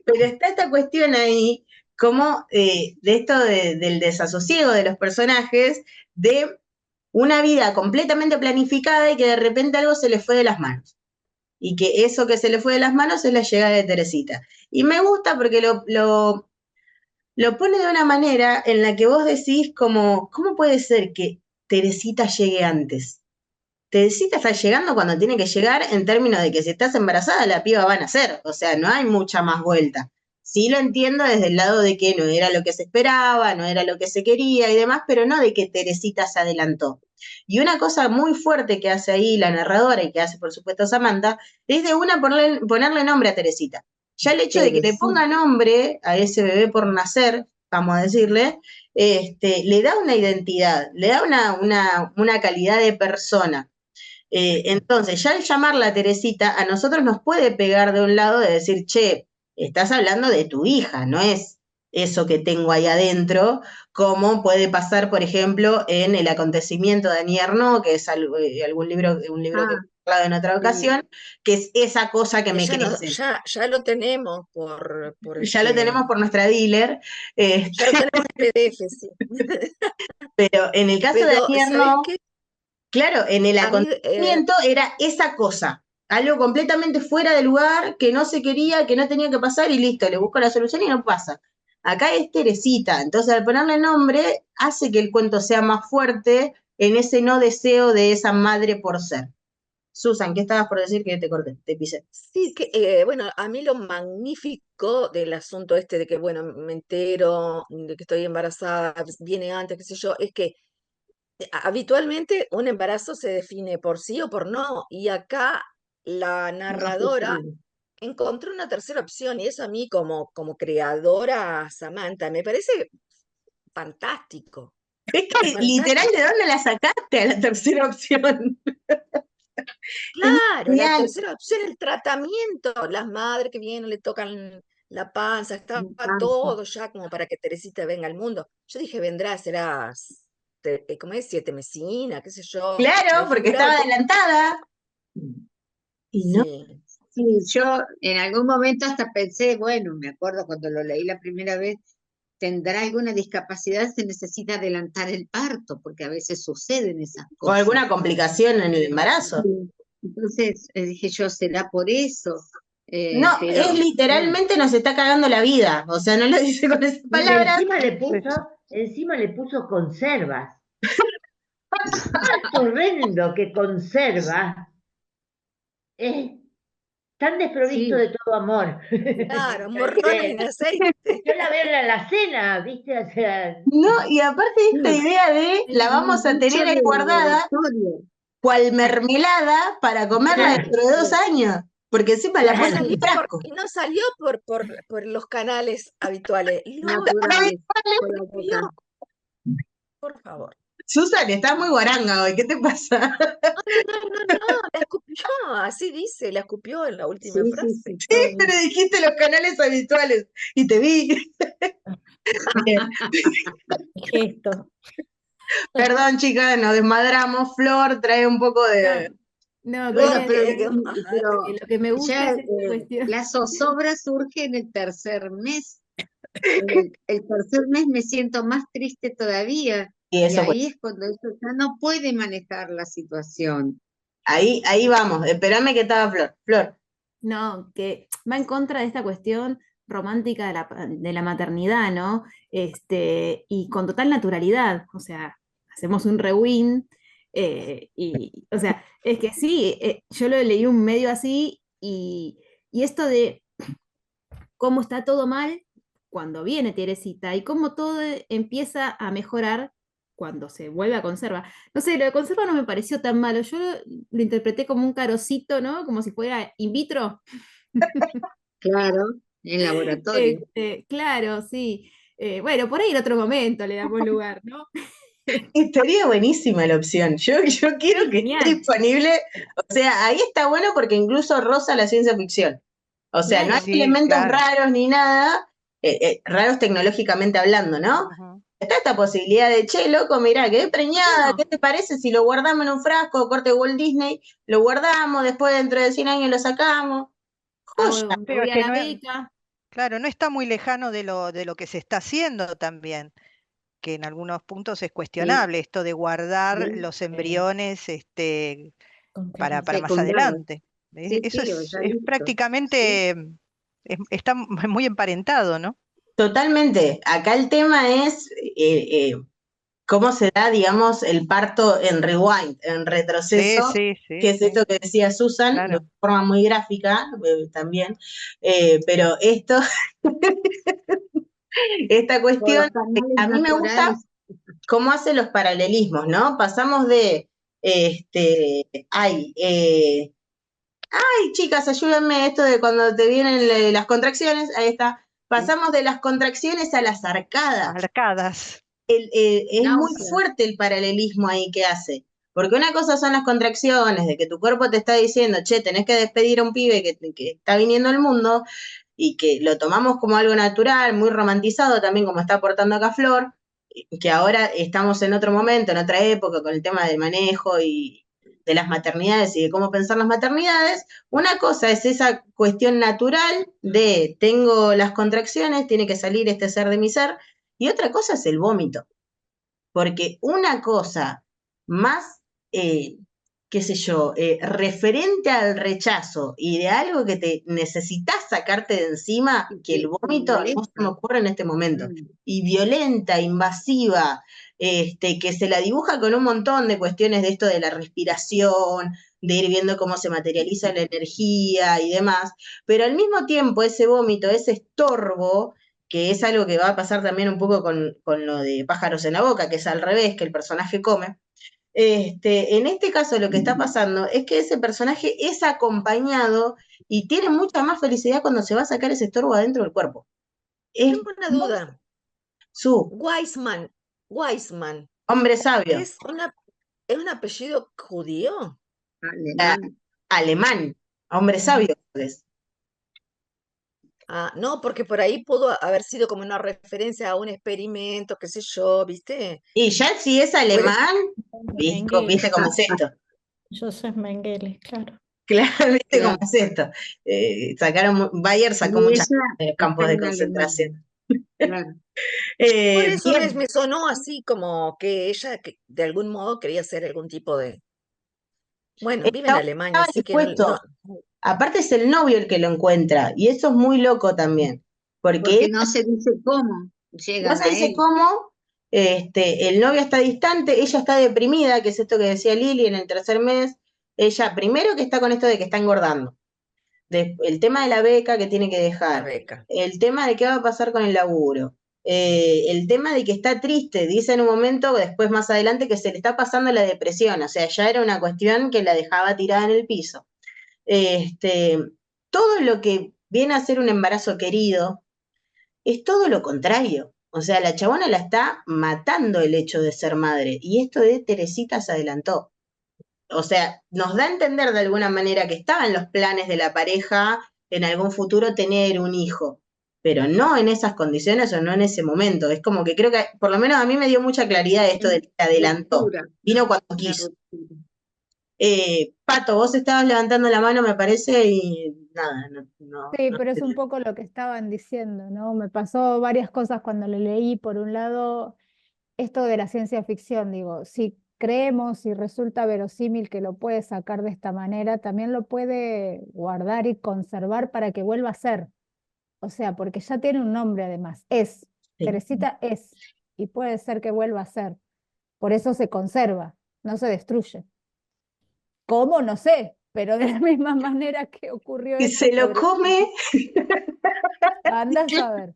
Pero está esta cuestión ahí, como de esto del desasosiego de los personajes, de una vida completamente planificada y que de repente algo se le fue de las manos. Y que eso que se le fue de las manos es la llegada de Teresita. Y me gusta porque lo pone de una manera en la que vos decís como, ¿cómo puede ser que Teresita llegue antes? Teresita está llegando cuando tiene que llegar en términos de que si estás embarazada la piba va a nacer, o sea, no hay mucha más vuelta. Sí lo entiendo desde el lado de que no era lo que se esperaba, no era lo que se quería y demás, pero no de que Teresita se adelantó. Y una cosa muy fuerte que hace ahí la narradora y que hace por supuesto Samantha, es de una ponerle nombre a Teresita. Ya el hecho de que le ponga nombre a ese bebé por nacer, vamos a decirle, le da una identidad, le da una calidad de persona. Entonces, ya el llamarla Teresita a nosotros nos puede pegar de un lado de decir, che, estás hablando de tu hija, no es eso que tengo ahí adentro, como puede pasar, por ejemplo, en El acontecimiento de Annie Ernaux, que es un libro que he hablado en otra ocasión, que es esa cosa que me crece. Ya lo tenemos por Ya lo tenemos por nuestra dealer. Ya lo tenemos en PDF, sí. Pero en el caso de Annie Ernaux, claro, en el acontecimiento era esa cosa, algo completamente fuera de lugar, que no se quería, que no tenía que pasar y listo, le busco la solución y no pasa. Acá es Teresita, entonces al ponerle nombre hace que el cuento sea más fuerte en ese no deseo de esa madre por ser. Susan, ¿qué estabas por decir que te corté, te pisé? Sí, que bueno, a mí lo magnífico del asunto este de que, bueno, me entero de que estoy embarazada, viene antes, qué sé yo, es que habitualmente un embarazo se define por sí o por no, y acá la narradora encontró una tercera opción, y eso a mí como creadora, Samantha, me parece fantástico. Es que literal, ¿de dónde la sacaste a la tercera opción? Claro, la tercera opción, el tratamiento, las madres que vienen, le tocan la panza, estaba todo ya como para que Teresita venga al mundo. Yo dije, vendrá, será, ¿cómo es? 7 mesina, qué sé yo. Claro, porque estaba adelantada. Y no. Sí, yo en algún momento hasta pensé, bueno, me acuerdo cuando lo leí la primera vez, tendrá alguna discapacidad, se necesita adelantar el parto, porque a veces suceden esas O cosas. alguna complicación en el embarazo. Entonces dije yo, ¿será por eso? No, pero, es literalmente nos está cagando la vida, o sea, no lo dice con esas palabras. Encima le puso conservas. Más horrendo que conservas. Tan desprovisto de todo amor. Claro, morrones en aceite. Yo la veo en la alacena, ¿viste? O sea, no, y aparte esta idea de la vamos a tener ahí guardada cual mermelada para comerla dentro de 2 años. Porque encima la ponen en el frasco. Y no salió por los canales habituales. Por favor. Susan, estás muy guaranga hoy, ¿qué te pasa? No, la escupió, así dice, la escupió en la última frase. Sí, pero dijiste los canales habituales y te vi. Esto. Perdón, chicas, nos desmadramos. Flor trae un poco de... No, bueno, pero lo que me gusta es esta cuestión. La zozobra surge en el tercer mes. En el tercer mes me siento más triste todavía. Y ahí es cuando ella ya no puede manejar la situación. Ahí vamos, espérame que estaba Flor. No, que va en contra de esta cuestión romántica de la maternidad, ¿no? Y con total naturalidad, o sea, hacemos un rewind, o sea, es que sí, yo lo leí un medio así, y esto de cómo está todo mal cuando viene Teresita, y cómo todo empieza a mejorar cuando se vuelve a conserva. No sé, lo de conserva no me pareció tan malo, yo lo interpreté como un carocito, ¿no? Como si fuera in vitro. Claro, en laboratorio. Claro, sí. Bueno, por ahí en otro momento le damos lugar, ¿no? Estaría buenísima la opción. Yo quiero que esté disponible. O sea, ahí está bueno porque incluso roza la ciencia ficción. O sea, no hay elementos raros ni nada, raros tecnológicamente hablando, ¿no? está esta posibilidad de, che, loco, mirá, quedé preñada, ¿qué te parece si lo guardamos en un frasco, corte Walt Disney, lo guardamos, después dentro de 100 años lo sacamos? Joya. Pero Voy es a que la no es, beca. claro, no está muy lejano de lo que se está haciendo también, que en algunos puntos es Sí, cuestionable esto de guardar sí, los embriones para más fecundados. adelante. Eso Sí, ya es listo. Sí. prácticamente, está muy emparentado, ¿no? Totalmente. Acá el tema es cómo se da, digamos, el parto en rewind, en Sí, retroceso, sí, que sí, es sí, esto que decía Susan, de claro. forma muy gráfica también, pero esta Por los cuestión, canales a mí me gusta naturales. cómo hace los paralelismos, ¿no? Pasamos de, ay, chicas, ayúdenme, esto de cuando te vienen las contracciones, ahí está. Pasamos de las contracciones a las arcadas. Arcadas. Es muy Náuseas. fuerte el paralelismo ahí que hace. Porque una cosa son las contracciones, de que tu cuerpo te está diciendo, che, tenés que despedir a un pibe que está viniendo al mundo, y que lo tomamos como algo natural, muy romantizado también, como está aportando acá Flor, que ahora estamos en otro momento, en otra época, con el tema del manejo y de las maternidades y de cómo pensar las maternidades. Una cosa es esa cuestión natural de tengo las contracciones, tiene que salir este ser de mi ser, y otra cosa es el vómito. Porque una cosa más, qué sé yo, referente al rechazo y de algo que te necesitas sacarte de encima, que el Que vómito no se me molesta. ocurre en este momento. Mm. Y violenta, invasiva, que se la dibuja con un montón de cuestiones de esto de la respiración, de ir viendo cómo se materializa la energía y demás, pero al mismo tiempo ese vómito, ese estorbo, que es algo que va a pasar también un poco con lo de Pájaros en la Boca, que es al revés, que el personaje come. En este caso lo que está pasando es que ese personaje es acompañado y tiene mucha más felicidad cuando se va a sacar ese estorbo adentro del cuerpo. Es Tengo una duda. su Weisman, hombre sabio, ¿es un apellido judío? Alemán. alemán, hombre sabio. Es. Ah, no, porque por ahí pudo haber sido como una referencia a un experimento, qué sé yo, ¿viste? Y ya si es Puede- alemán, ¿viste Mengele. cómo es esto? Joseph Mengele, claro. Claro, ¿viste cómo Claro. es esto? Bayer sacó Y muchas ella de los está campos de en Alemania. concentración. Claro. Por eso Bien, me sonó así como que ella de algún modo quería hacer algún tipo de... Bueno, vive en estaba Alemania, así que dispuesto. Aparte es el novio el que lo encuentra, y eso es muy loco también, porque Porque no se dice cómo no llegan se a dice él. cómo, el novio está distante, ella está deprimida, que es esto que decía Lili en el tercer mes, ella primero que está con esto de que está engordando, el tema de la beca que tiene que la dejar, beca. el tema de qué va a pasar con el laburo, el tema de que está triste, dice en un momento, después más adelante, que se le está pasando la depresión, o sea, ya era una cuestión que la dejaba tirada en el piso. Todo lo que viene a ser un embarazo querido es todo lo contrario. O sea, la chabona la está matando el hecho de ser madre. Y esto de Teresita se adelantó. O sea, nos da a entender de alguna manera que estaban los planes de la pareja en algún futuro tener un hijo, pero no en esas condiciones o no en ese momento. Es como que creo que, por lo menos a mí me dio mucha claridad esto de que se adelantó. Ruptura. Vino cuando Una quiso. ruptura. Pato, vos estabas levantando la mano, me parece, y nada, Sí, no pero es te- un poco lo que estaban diciendo, ¿no? Me pasó varias cosas cuando lo leí. Por un lado, esto de la ciencia ficción, digo, si creemos y resulta verosímil que lo puede sacar de esta manera, también lo puede guardar y conservar para que vuelva a ser. O sea, porque ya tiene un nombre además, es. Sí. Teresita es, y puede ser que vuelva a ser. Por eso se conserva, no se destruye. ¿Cómo? No sé, pero de la misma manera que ocurrió Y esto, se lo come. anda a saber.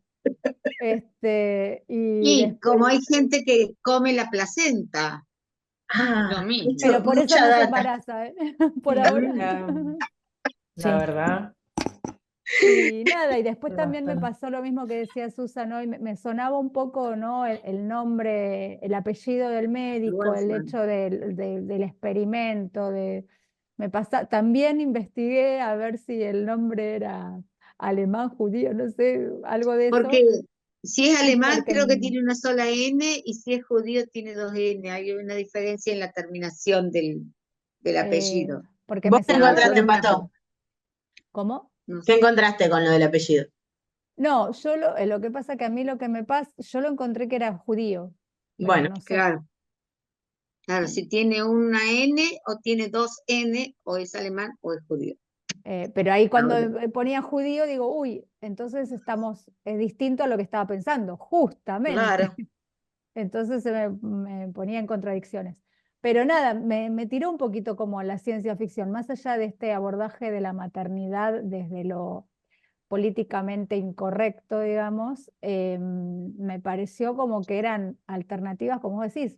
Y Y después, como hay gente que come la placenta, lo Ah, mismo. pero por eso mucha no se data. embaraza, ¿eh? Por ahora. La verdad. Y nada, y después también me Bastante. pasó lo mismo que decía Susan, ¿no? Y me sonaba un poco, ¿no? El nombre, el apellido del médico, el Wolfman. hecho del experimento, también investigué a ver si el nombre era alemán, judío, no sé, algo de eso. Porque Si es alemán, porque creo que tiene una sola N, y si es judío, tiene dos N. Hay una diferencia en la terminación del apellido. porque ¿Vos me qué salió encontraste, alemán. Pato? ¿Cómo? No ¿Qué sé. encontraste con lo del apellido? No, yo lo que pasa que a mí lo que me pasa, yo lo encontré que era judío, pero Bueno, no sé. Claro. Claro, si tiene una N o tiene dos N, o es alemán o es judío. Pero ahí cuando Ahora. ponía judío, digo, uy, entonces es distinto a lo que estaba pensando, justamente. Claro. Entonces me ponía en contradicciones. Pero nada, me tiró un poquito como a la ciencia ficción, más allá de este abordaje de la maternidad desde lo políticamente incorrecto, digamos, me pareció como que eran alternativas, como vos decís,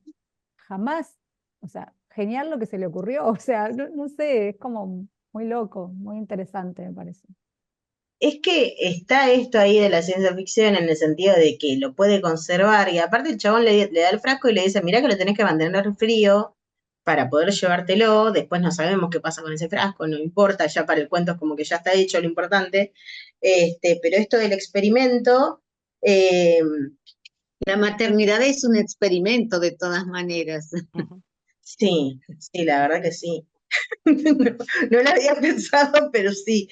jamás, o sea, genial lo que se le ocurrió, o sea, no sé, es como muy loco, muy interesante, me parece. es que está esto ahí de la ciencia ficción en el sentido de que lo puede conservar y aparte el chabón le da el frasco y le dice, mirá que lo tenés que mantener frío para poder llevártelo, después no sabemos qué pasa con ese frasco, no importa, ya para el cuento es como que ya está hecho lo importante, pero esto del experimento, La maternidad es un experimento de todas maneras. sí, la verdad que sí. No lo había pensado, pero sí.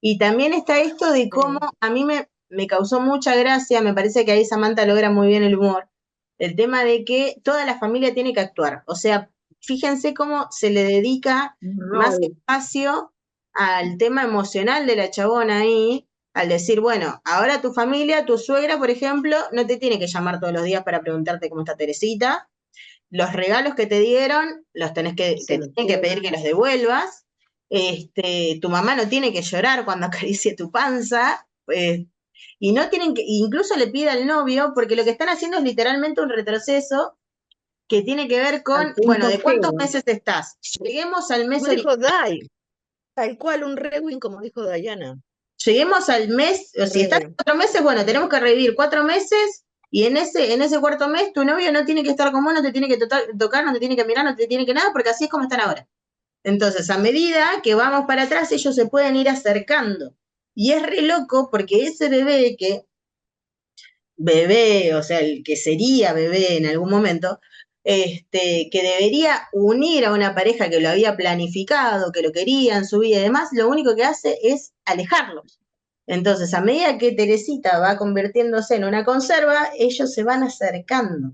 Y también está esto de cómo a mí me causó mucha gracia, me parece que ahí Samantha logra muy bien el humor, el tema de que toda la familia tiene que actuar. O sea, fíjense cómo se le dedica más Rol. espacio al tema emocional de la chabona ahí, al decir, bueno, ahora tu familia, tu suegra, por ejemplo, no te tiene que llamar todos los días para preguntarte cómo está Teresita. Los regalos que te dieron, te tienen que pedir que los devuelvas. Tu mamá no tiene que llorar cuando acaricie tu panza. Y no tienen que, incluso le pide al novio, porque lo que están haciendo es literalmente un retroceso que tiene que ver con, bueno, ¿de cuántos meses estás? Lleguemos al mes Como dijo Dai, tal cual un rewind, como dijo Diana. Lleguemos al mes, o si estás 4 meses, bueno, tenemos que revivir 4 meses y en ese cuarto mes tu novio no tiene que estar con vos, no te tiene que tocar, no te tiene que mirar, no te tiene que nada, porque así es como están ahora. Entonces, a medida que vamos para atrás, ellos se pueden ir acercando. Y es re loco porque ese bebé, o sea, el que sería bebé en algún momento, que debería unir a una pareja que lo había planificado, que lo quería en su vida y demás, lo único que hace es alejarlos. Entonces, a medida que Teresita va convirtiéndose en una conserva, ellos se van acercando.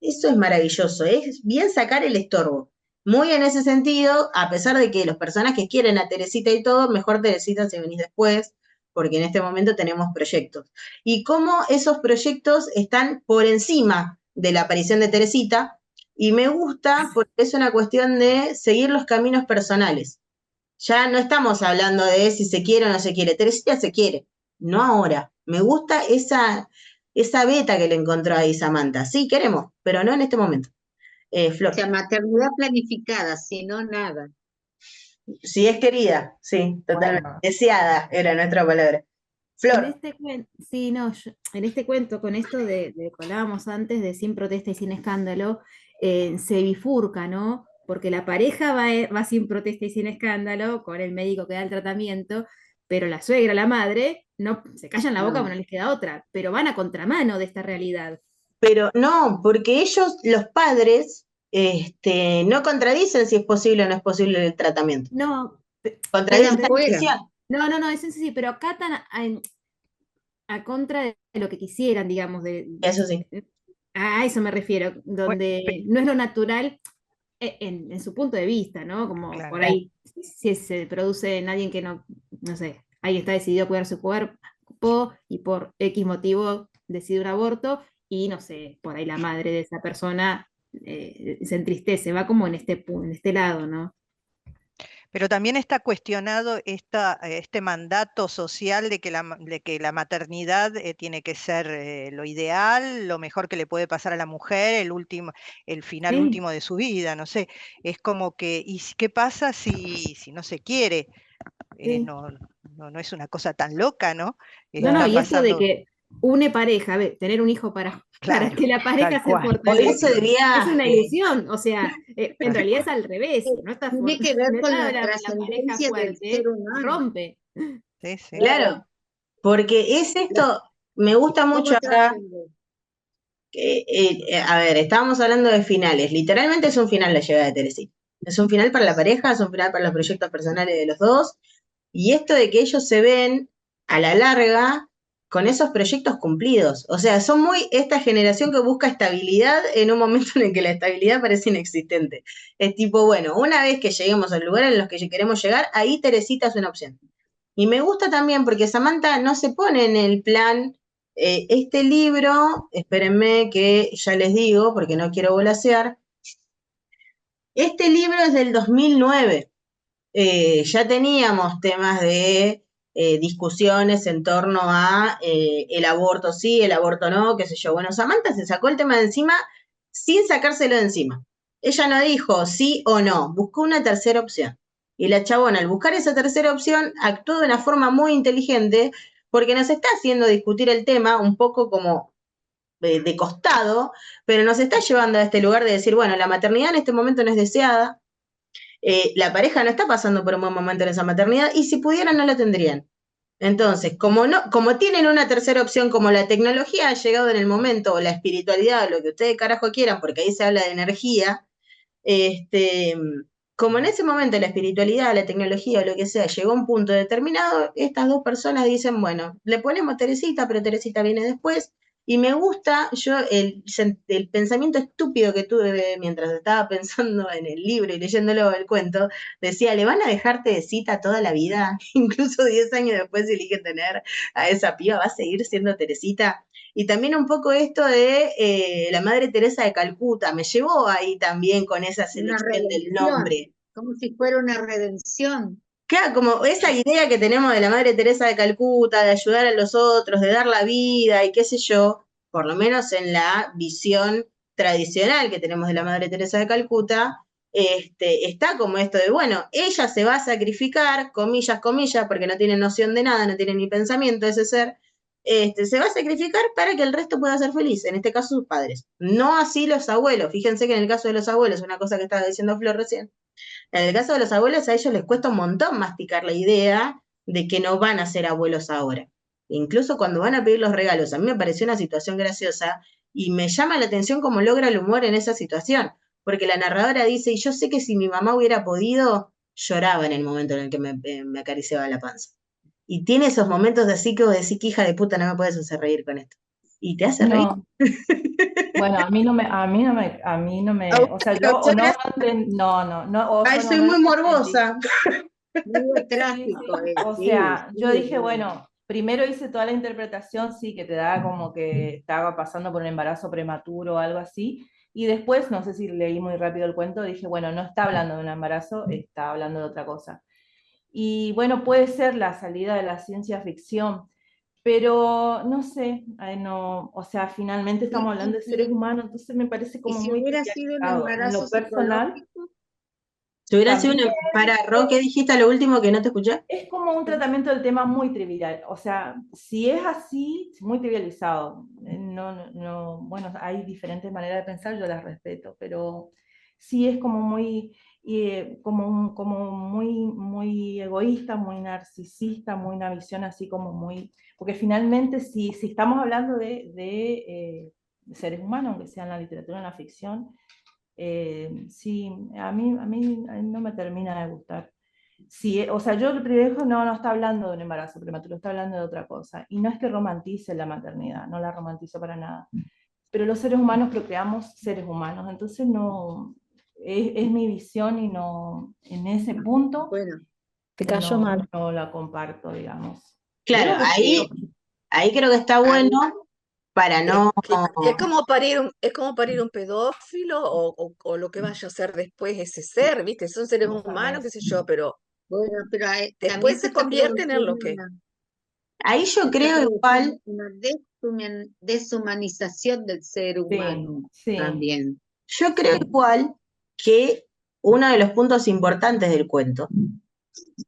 Eso es maravilloso, es bien sacar el estorbo. Muy en ese sentido, a pesar de que los personajes quieren a Teresita y todo, mejor Teresita si venís después, porque en este momento tenemos proyectos. Y cómo esos proyectos están por encima de la aparición de Teresita, y me gusta porque es una cuestión de seguir los caminos personales. Ya no estamos hablando de si se quiere o no se quiere. Teresita se quiere, no ahora. Me gusta esa beta que le encontró ahí Samantha. Sí, queremos, pero no en este momento. Flor. O sea, maternidad planificada, si no nada. Si es querida, sí, totalmente. Bueno. Deseada era nuestra palabra. Flor. En este cuento, con esto de que hablábamos antes de sin protesta y sin escándalo, se bifurca, ¿no? Porque la pareja va sin protesta y sin escándalo, con el médico que da el tratamiento, pero la suegra, la madre, no se callan la boca, No. bueno, no les queda otra, pero van a contramano de esta realidad. Pero no, porque ellos, los padres, no contradicen si es posible o no es posible el tratamiento. No, Contradicen Quedan la fuera. decisión. no, eso sí, pero acatan a contra de lo que quisieran, digamos, Eso sí. a eso me refiero, donde no es lo natural en su punto de vista, ¿no? Como Claro. por ahí, si se produce en alguien que no sé, ahí está decidido cuidar su cuerpo y por X motivo decide un aborto y no sé, por ahí la madre de esa persona se entristece, va como en este lado, ¿no? Pero también está cuestionado este mandato social de que la maternidad tiene que ser lo ideal, lo mejor que le puede pasar a la mujer, el final Sí. último de su vida, no sé. Es como que, ¿y qué pasa si no se quiere? Sí. No es una cosa tan loca, ¿no? No, Está y esto de pasando. que une pareja, tener un hijo para Claro, que la pareja tal se cual. fortalezca, Irse de es una viaje. ilusión, o sea, en Tal realidad es cual. al revés, no está Tiene que ver con la la pareja trascendencia del fuerte, ser humano. rompe. Sí, sí. Claro, porque es esto, me gusta mucho ¿Cómo acá trasciende? que, a ver, estábamos hablando de finales. Literalmente es un final la llegada de Teresita. Es un final para la pareja, es un final para los proyectos personales de los dos. Y esto de que ellos se ven a la larga con esos proyectos cumplidos. O sea, son muy esta generación que busca estabilidad en un momento en el que la estabilidad parece inexistente. Es tipo, bueno, una vez que lleguemos al lugar en los que queremos llegar, ahí Teresita es una opción. Y me gusta también porque Samantha no se pone en el plan, este libro, espérenme que ya les digo porque no quiero volasear, este libro es del 2009. Ya teníamos temas de discusiones en torno a el aborto sí, el aborto no, qué sé yo. Bueno, Samantha se sacó el tema de encima sin sacárselo de encima. Ella no dijo sí o no, buscó una tercera opción. Y la chabona, al buscar esa tercera opción, actuó de una forma muy inteligente porque nos está haciendo discutir el tema un poco como de costado, pero nos está llevando a este lugar de decir, bueno, la maternidad en este momento no es deseada, la pareja no está pasando por un buen momento en esa maternidad y si pudieran no la tendrían. Entonces, como tienen una tercera opción, como la tecnología ha llegado en el momento, o la espiritualidad, o lo que ustedes carajo quieran, porque ahí se habla de energía, como en ese momento la espiritualidad, la tecnología o lo que sea llegó a un punto determinado, estas dos personas dicen, bueno, le ponemos Teresita, pero Teresita viene después. Y me gusta el pensamiento estúpido que tuve mientras estaba pensando en el libro y leyéndolo el cuento, decía, ¿le van a dejar Teresita toda la vida? Incluso 10 años después si elige tener a esa piba, ¿va a seguir siendo Teresita? Y también un poco esto de la Madre Teresa de Calcuta, me llevó ahí también con esa Una selección del redención, nombre. como si fuera una redención. Claro, como esa idea que tenemos de la Madre Teresa de Calcuta, de ayudar a los otros, de dar la vida y qué sé yo, por lo menos en la visión tradicional que tenemos de la Madre Teresa de Calcuta, está como esto de, bueno, ella se va a sacrificar, comillas, comillas, porque no tiene noción de nada, no tiene ni pensamiento ese ser, se va a sacrificar para que el resto pueda ser feliz, en este caso sus padres. No así los abuelos, fíjense que en el caso de los abuelos, una cosa que estaba diciendo Flor recién, en el caso de los abuelos, a ellos les cuesta un montón masticar la idea de que no van a ser abuelos ahora. Incluso cuando van a pedir los regalos, a mí me pareció una situación graciosa y me llama la atención cómo logra el humor en esa situación, porque la narradora dice, y yo sé que si mi mamá hubiera podido, lloraba en el momento en el que me acariciaba la panza. Y tiene esos momentos de así que vos decís que hija de puta no me puedes hacer reír con esto. Y te hace reír. No, bueno, a mí no me, o sea, yo o no, o Ay, yo soy no muy lo entendí. morbosa. Medio Sí, trágico, o sí, sea, yo sí, dije, sí. bueno, primero hice toda la interpretación, sí, que te da como que estaba pasando por un embarazo prematuro o algo así, y después, no sé si leí muy rápido el cuento, dije, bueno, no está hablando de un embarazo, está hablando de otra cosa. Y bueno, puede ser la salida de la ciencia ficción, pero no sé, no, o sea, finalmente estamos hablando de seres humanos, entonces me parece Y como si muy hubiera sido un trivializado. En embarazo lo personal, psicológico, Si hubiera sido también una... Para, Ro, ¿qué dijiste a lo último que no te escuché? es como un tratamiento del tema muy trivial. O sea, si es así, muy trivializado. Bueno, hay diferentes maneras de pensar, yo las respeto, pero sí es como muy, como muy egoísta, muy narcisista, muy una visión así como muy... Porque finalmente, si estamos hablando de seres humanos, aunque sea en la literatura, en la ficción, sí, a mí no me termina de gustar. Sí, o sea, yo el privilegio no está hablando de un embarazo prematuro, está hablando de otra cosa. Y no es que romantice la maternidad, no la romantizo para nada. Pero los seres humanos procreamos seres humanos, entonces no, es mi visión y no, en ese punto, bueno, Te cayó mal. no la comparto, digamos. Claro, Lo respeto. ahí creo que está bueno para no... Es como parir un pedófilo o lo que vaya a ser después ese ser, ¿viste? Son seres No humanos, qué sabes. sé yo, pero bueno, pero después también se se está convierten en lo produciendo que... Ahí yo se está creo igual, produciendo una deshumanización del ser Sí, humano sí, también. yo creo sí. igual que uno de los puntos importantes del cuento,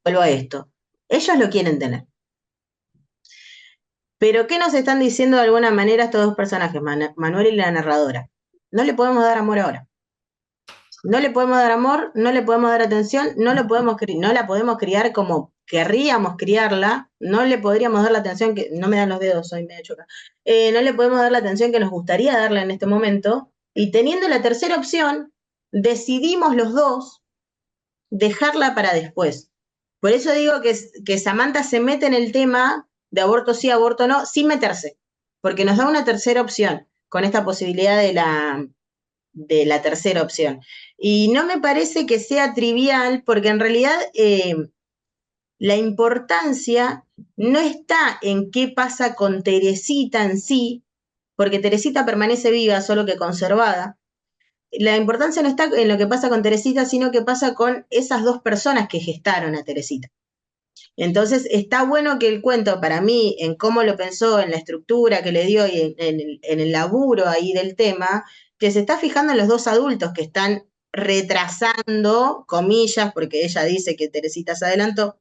vuelvo a esto, ellos lo quieren tener. Pero ¿qué nos están diciendo de alguna manera estos dos personajes, Manuel y la narradora? No le podemos dar amor ahora. No le podemos dar amor, no le podemos dar atención, no la podemos criar como querríamos criarla, no le podríamos dar la atención que, no me dan los dedos, soy medio choca, no le podemos dar la atención que nos gustaría darle en este momento, y teniendo la tercera opción, decidimos los dos dejarla para después. Por eso digo que Samantha se mete en el tema de aborto sí, aborto no, sin meterse, porque nos da una tercera opción, con esta posibilidad de la tercera opción. Y no me parece que sea trivial, porque en realidad la importancia no está en qué pasa con Teresita en sí, porque Teresita permanece viva, solo que conservada. La importancia no está en lo que pasa con Teresita, sino que pasa con esas dos personas que gestaron a Teresita. Entonces, está bueno que el cuento, para mí, en cómo lo pensó, en la estructura que le dio y en el laburo ahí del tema, que se está fijando en los dos adultos que están retrasando, comillas, porque ella dice que Teresita se adelantó,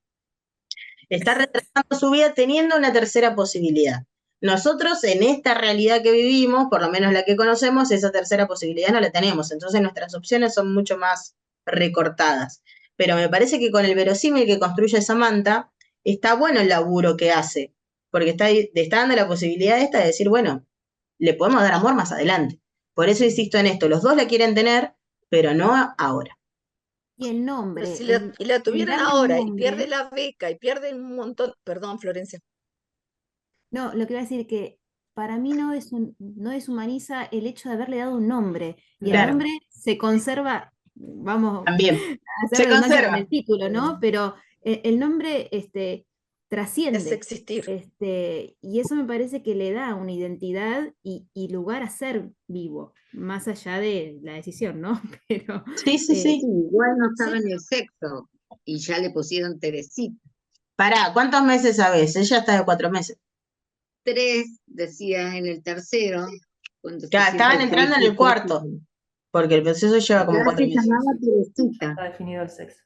está retrasando su vida teniendo una tercera posibilidad. Nosotros en esta realidad que vivimos, por lo menos la que conocemos, esa tercera posibilidad no la tenemos, entonces nuestras opciones son mucho más recortadas. Pero me parece que con el verosímil que construye Samantha, está bueno el laburo que hace, porque está dando la posibilidad esta de decir, bueno, le podemos dar amor más adelante. Por eso insisto en esto, los dos la quieren tener, pero no ahora. Y el nombre, Pero si la el tuvieran darle un ahora y nombre. pierde la beca y pierde un montón, perdón, Florencia. No, lo que iba a decir que para mí no deshumaniza el hecho de haberle dado un nombre. Y el Claro. nombre se conserva, vamos También. a hacer Se redundancia con conserva. el título, ¿no? Pero el nombre Es trasciende. existir. Y eso me parece que le da una identidad y lugar a ser vivo, más allá de la decisión, ¿no? Pero Sí, sí, sí. Sí, igual no estaba en el sexo y ya le pusieron Teresita. Pará, ¿cuántos meses sabes? Ella está de 4 meses. 3, decía en el tercero. Cuando se Claro, estaban siente entrando en el Teresita, cuarto, porque el proceso lleva como ya 4 se meses. llamaba Teresita. Está definido el sexo.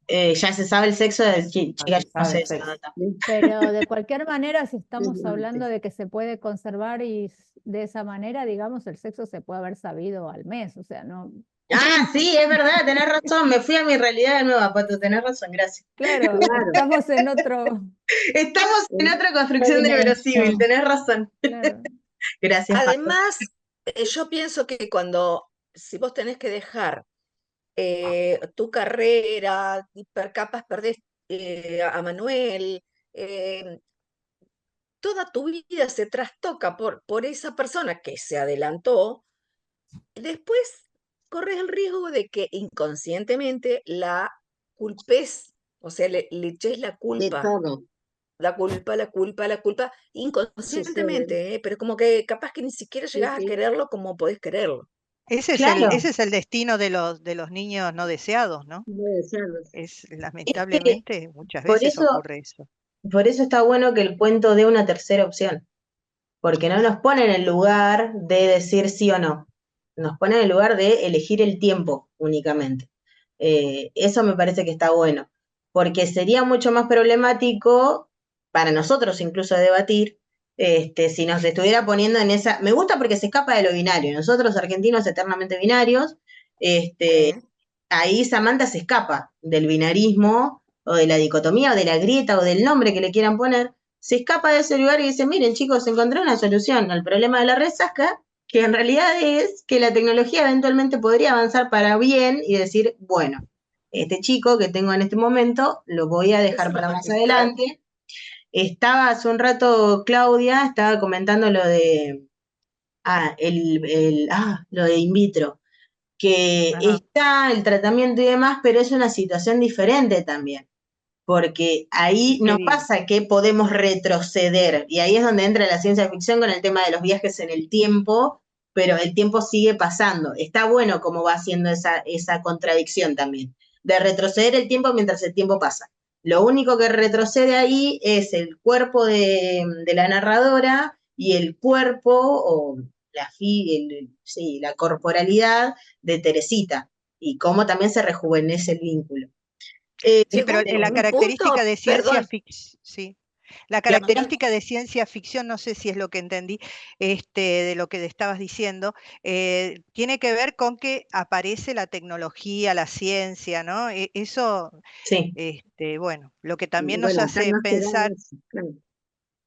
Ya se sabe el sexo de chica, Ya se yo no sabe sé el esa sexo. data. Pero de cualquier manera, si estamos Desde hablando antes. de que se puede conservar y de esa manera, digamos, el sexo se puede haber sabido al mes, o sea, no. Ah, sí, es verdad, tenés razón, me fui a mi realidad de nuevo, Pato, tenés razón, gracias. Claro, Claro. estamos en otro. Estamos en otra construcción del verosímil, tenés razón. Claro. Gracias, Pato. Además, yo pienso que si vos tenés que dejar tu carrera, capaz perdés a Manuel, toda tu vida se trastoca por esa persona que se adelantó, después corres el riesgo de que inconscientemente la culpes, o sea, le eches la De culpa. todo La culpa, sucede. inconscientemente, pero como que capaz que ni siquiera Sí, llegás a sí. quererlo como podés quererlo. Ese Claro, es el destino de los niños no deseados, ¿no? Debe ser. Es, es que lamentablemente, muchas por veces eso, ocurre eso. por eso está bueno que el cuento dé una tercera opción, porque no nos pone en el lugar de decir sí o no, nos pone en el lugar de elegir el tiempo únicamente. Eso me parece que está bueno, porque sería mucho más problemático para nosotros incluso debatir, si nos estuviera poniendo en esa... Me gusta porque se escapa de lo binario, nosotros argentinos eternamente binarios, ahí Samantha se escapa del binarismo o de la dicotomía o de la grieta o del nombre que le quieran poner, se escapa de ese lugar y dice, miren chicos, encontré una solución al problema de la resaca, que en realidad es que la tecnología eventualmente podría avanzar para bien y decir, bueno, este chico que tengo en este momento lo voy a dejar Es para una más magistral. adelante. Estaba hace un rato Claudia, estaba comentando lo de lo de in vitro, que Ajá. está el tratamiento y demás, pero es una situación diferente también, porque ahí nos Sí. pasa que podemos retroceder, y ahí es donde entra la ciencia ficción con el tema de los viajes en el tiempo, pero el tiempo sigue pasando. Está bueno cómo va haciendo esa contradicción también, de retroceder el tiempo mientras el tiempo pasa. Lo único que retrocede ahí es el cuerpo de la narradora y el cuerpo o la corporalidad de Teresita, y cómo también se rejuvenece el vínculo. Sí, pero Llegó la un punto, característica de ciencia perdón, ficción, sí. La Y además, característica de ciencia ficción, no sé si es lo que entendí, de lo que estabas diciendo, tiene que ver con que aparece la tecnología, la ciencia, ¿no? Eso, Sí, bueno, lo que también nos Bueno, acá hace no se da pensar, eso, claro.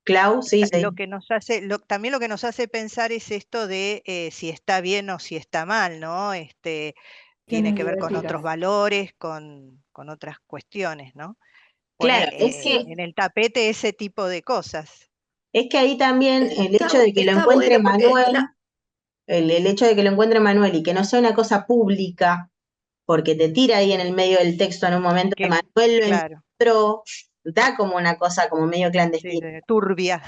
Clau, sí, lo sí. que nos hace, también lo que nos hace pensar es esto de si está bien o si está mal, ¿no? Tiene Cuestiones que ver con otros bioéticas. valores, con otras cuestiones, ¿no? Claro, Pone es que, en el tapete ese tipo de cosas. es que ahí también el hecho de que lo está encuentre bueno porque Manuel, el hecho de que lo encuentre Manuel y que no sea una cosa pública, porque te tira ahí en el medio del texto en un momento que Que, Manuel lo claro, encontró, da como una cosa como medio sí, clandestina. turbia.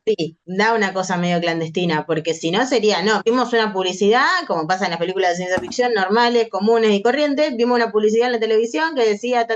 Sí, da una cosa medio clandestina, porque si no sería, no, vimos una publicidad, como pasa en las películas de ciencia ficción normales, comunes y corrientes, vimos una publicidad en la televisión que decía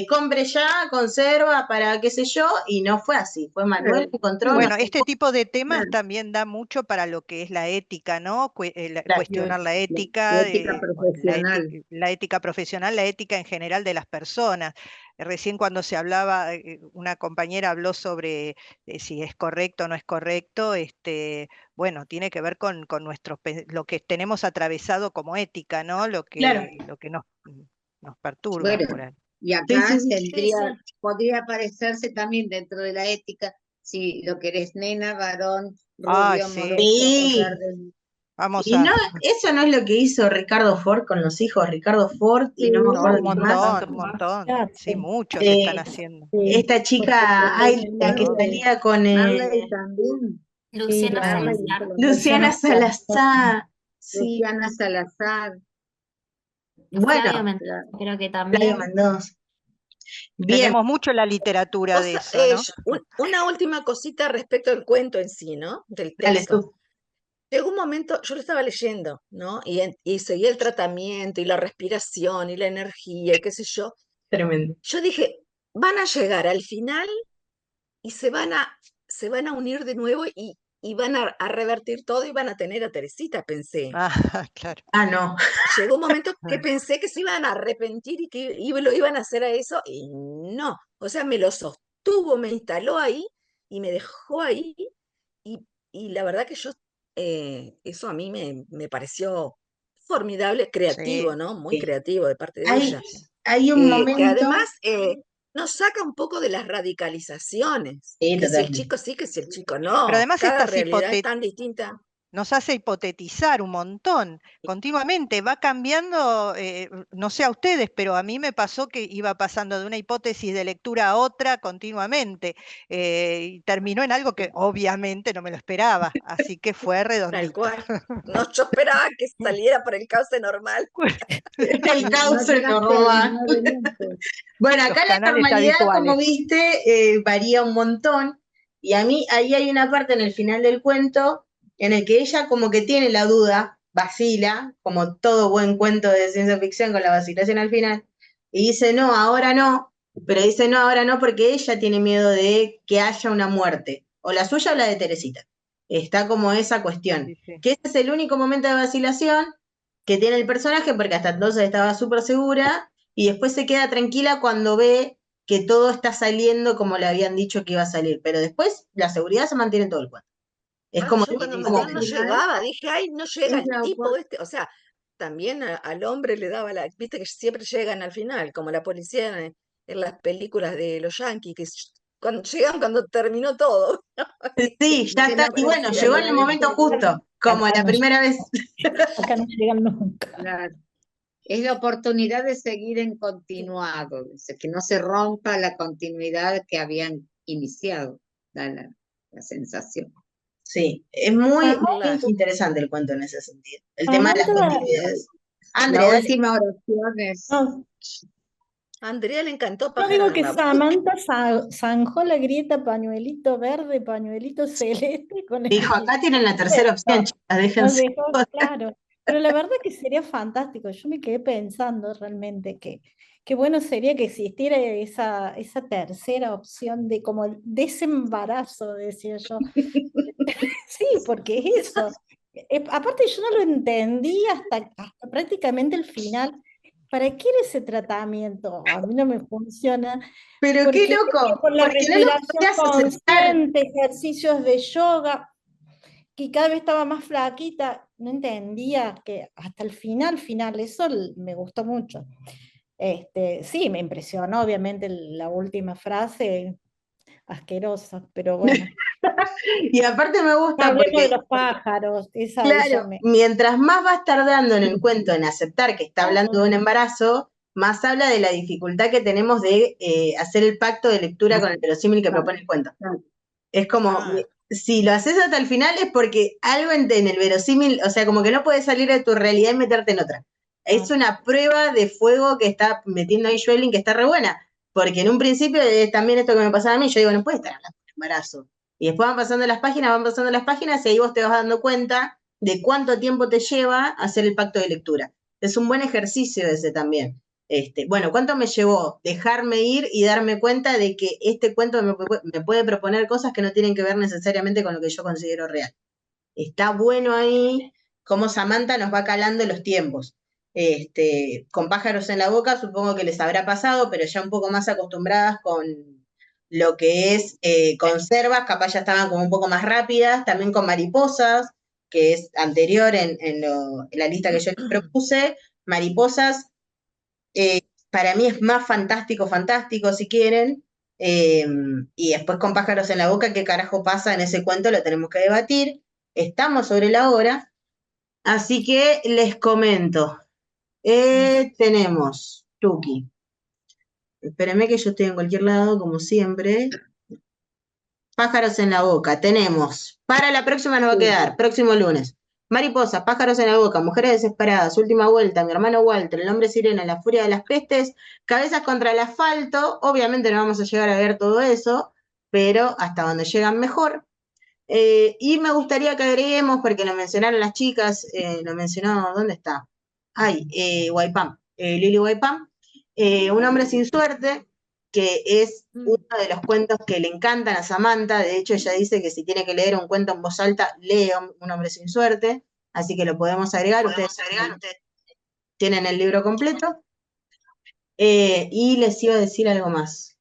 compre ya, conserva para qué sé yo, y no fue así, fue Manuel que encontró, no Bueno, sé, este tipo de temas Claro, también da mucho para lo que es la ética, ¿no? claro, Cuestionar la la ética, ética profesional. la ética profesional, la ética en general de las personas. Recién cuando se hablaba, una compañera habló sobre si es correcto o no es correcto, bueno, tiene que ver con lo que tenemos atravesado como ética, ¿no? claro, Lo que nos perturba Bueno, por ahí. y sí, acá sí, sí, Sí, sí. podría aparecerse también dentro de la ética, si lo querés nena, varón, Ay, rubio, sí, amoroso o sí, verde. vamos y no, a... eso no es lo que hizo Ricardo Ford con los hijos, Ricardo Ford, y Sí, no me No, acuerdo un quién más. montón, un montón. Sí, muchos están Eh, haciendo. esta chica, ay, la que Marley, salía con Marley también. Luciana Marley Salazar. hizo lo Luciana mismo. Salazar, sí, Luciana Salazar. Flavio bueno, Mendoza, Claro. creo que Flavio también. Mendoza. Bien, Tenemos mucho la literatura de eso, ¿no? una última cosita respecto al cuento en sí, ¿no? Del dale texto. tú. Llegó un momento, yo lo estaba leyendo, ¿no? Y seguía el tratamiento y la respiración y la energía y qué sé yo. Tremendo. Yo dije, van a llegar al final y se van a unir de nuevo y van a revertir todo y van a tener a Teresita, pensé. Ah, claro. Ah, no. Llegó un momento que pensé que se iban a arrepentir y que lo iban a hacer a eso, y no. O sea, me lo sostuvo, me instaló ahí y me dejó ahí. Y la verdad que eso a mí me pareció formidable, creativo, Sí, ¿no? Muy Sí. creativo de parte de Hay, ella. hay un Que además momento. nos saca un poco de las radicalizaciones, Sí, que si el totalmente. chico sí, que si el chico pero no. además Cada realidad es tan distinta. nos hace hipotetizar un montón, continuamente, va cambiando, no sé a ustedes, pero a mí me pasó que iba pasando de una hipótesis de lectura a otra continuamente, y terminó en algo que obviamente no me lo esperaba, así que fue Tal redondito. cual. No, yo esperaba que saliera por el cauce normal. El No cauce llegaste a los normal. 9 meses. Bueno, Los acá la canales normalidad, como habituales. viste, varía un montón. Y a mí ahí hay una parte en el final del cuento en el que ella como que tiene la duda, vacila, como todo buen cuento de ciencia ficción con la vacilación al final, y dice, no, ahora no, pero dice, no, ahora no, porque ella tiene miedo de que haya una muerte, o la suya o la de Teresita. Está como esa cuestión, Sí, sí. que ese es el único momento de vacilación que tiene el personaje, porque hasta entonces estaba súper segura, y después se queda tranquila cuando ve que todo está saliendo como le habían dicho que iba a salir, pero después la seguridad se mantiene en todo el cuento. Es Claro, como, yo cuando como Manuel no llegaba, dije, ay, no llega Es el la tipo este. O sea, también al hombre le daba viste que siempre llegan al final, como la policía en las películas de los yanquis, que cuando llegan cuando terminó todo. sí, ya que está, no y bueno, parecía llegó en que el había momento llegado. justo, como la primera vez. Acá no llegan nunca. Claro. Es la oportunidad de seguir en continuado, dice, que no se rompa la continuidad que habían iniciado, da la sensación. Sí, es muy, muy Claro. interesante el cuento en ese sentido. El tema de las Samantha, continuidades. La Andrea, dale. última oración es, no, A Andrea le encantó yo Pájaro digo en que la Samantha zanjó la grieta pañuelito verde, pañuelito celeste con el Dijo, acá tienen la tercera opción, chicas, Nos déjense. dejó claro. Pero la verdad que sería fantástico. Yo me quedé pensando realmente que bueno sería que existiera esa tercera opción de como el desembarazo, decía yo. Sí, porque es eso. Aparte yo no lo entendí hasta prácticamente el final. ¿para qué era ese tratamiento? A mí no me funciona. Pero qué Porque loco, con la porque no lo respiración podías aceptar. consciente, ejercicios de yoga, que cada vez estaba más flaquita, no entendía que hasta el final, eso me gustó mucho. Sí, me impresionó obviamente la última frase, asquerosa, pero bueno. Y aparte me gusta Hablemos de porque, los pájaros, esa claro, mientras más vas tardando en el cuento en aceptar que está hablando de un embarazo, más habla de la dificultad que tenemos de hacer el pacto de lectura con el verosímil que propone el cuento. Es como, si lo haces hasta el final es porque algo en el verosímil, o sea, como que no puedes salir de tu realidad y meterte en otra. Es una prueba de fuego que está metiendo ahí Schweblin que está re buena, porque en un principio es también esto que me pasaba a mí, yo digo, no puede estar hablando de embarazo. Y después van pasando las páginas y ahí vos te vas dando cuenta de cuánto tiempo te lleva hacer el pacto de lectura. Es un buen ejercicio ese también. Bueno, ¿cuánto me llevó dejarme ir y darme cuenta de que este cuento me puede proponer cosas que no tienen que ver necesariamente con lo que yo considero real? Está bueno ahí cómo Samantha nos va calando los tiempos. Con pájaros en la boca supongo que les habrá pasado, pero ya un poco más acostumbradas con lo que es conservas, capaz ya estaban como un poco más rápidas, también con mariposas, que es anterior en la lista que yo les propuse. Mariposas, para mí es más fantástico si quieren, y después con pájaros en la boca, ¿qué carajo pasa en ese cuento? Lo tenemos que debatir. Estamos sobre la hora, así que les comento. Tenemos Tuki. Espérenme que yo estoy en cualquier lado, como siempre. Pájaros en la boca. Tenemos, para la próxima nos va a quedar, próximo lunes. Mariposas, pájaros en la boca, mujeres desesperadas, última vuelta, mi hermano Walter, el hombre sirena, la furia de las pestes, cabezas contra el asfalto. Obviamente no vamos a llegar a ver todo eso, pero hasta donde llegan mejor. Y me gustaría que agreguemos, porque lo mencionaron las chicas, lo mencionó, ¿dónde está? Waipam, Lili Waipam, Un hombre sin suerte, que es uno de los cuentos que le encantan a Samantha. De hecho, ella dice que si tiene que leer un cuento en voz alta, lee Un hombre sin suerte, así que lo podemos agregar. Ustedes tienen el libro completo. Y les iba a decir algo más.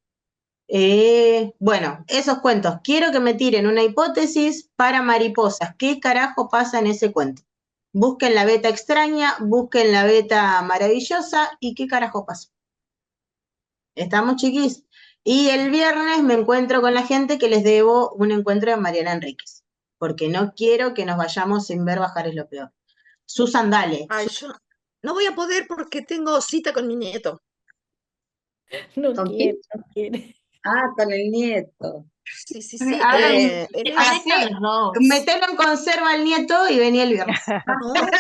Bueno, esos cuentos. Quiero que me tiren una hipótesis para Mariposas. ¿Qué carajo pasa en ese cuento? Busquen la beta extraña, busquen la beta maravillosa y qué carajo pasa. ¿Estamos, chiquis? Y el viernes me encuentro con la gente que les debo un encuentro de Mariana Enríquez, porque no quiero que nos vayamos sin ver Bajar es lo peor. Susan, dale. Ay, yo no voy a poder porque tengo cita con mi nieto. No ¿Con quiere, quién? no quiere. Ah, con el nieto. Sí. Metelo en conserva al nieto y vení el viernes.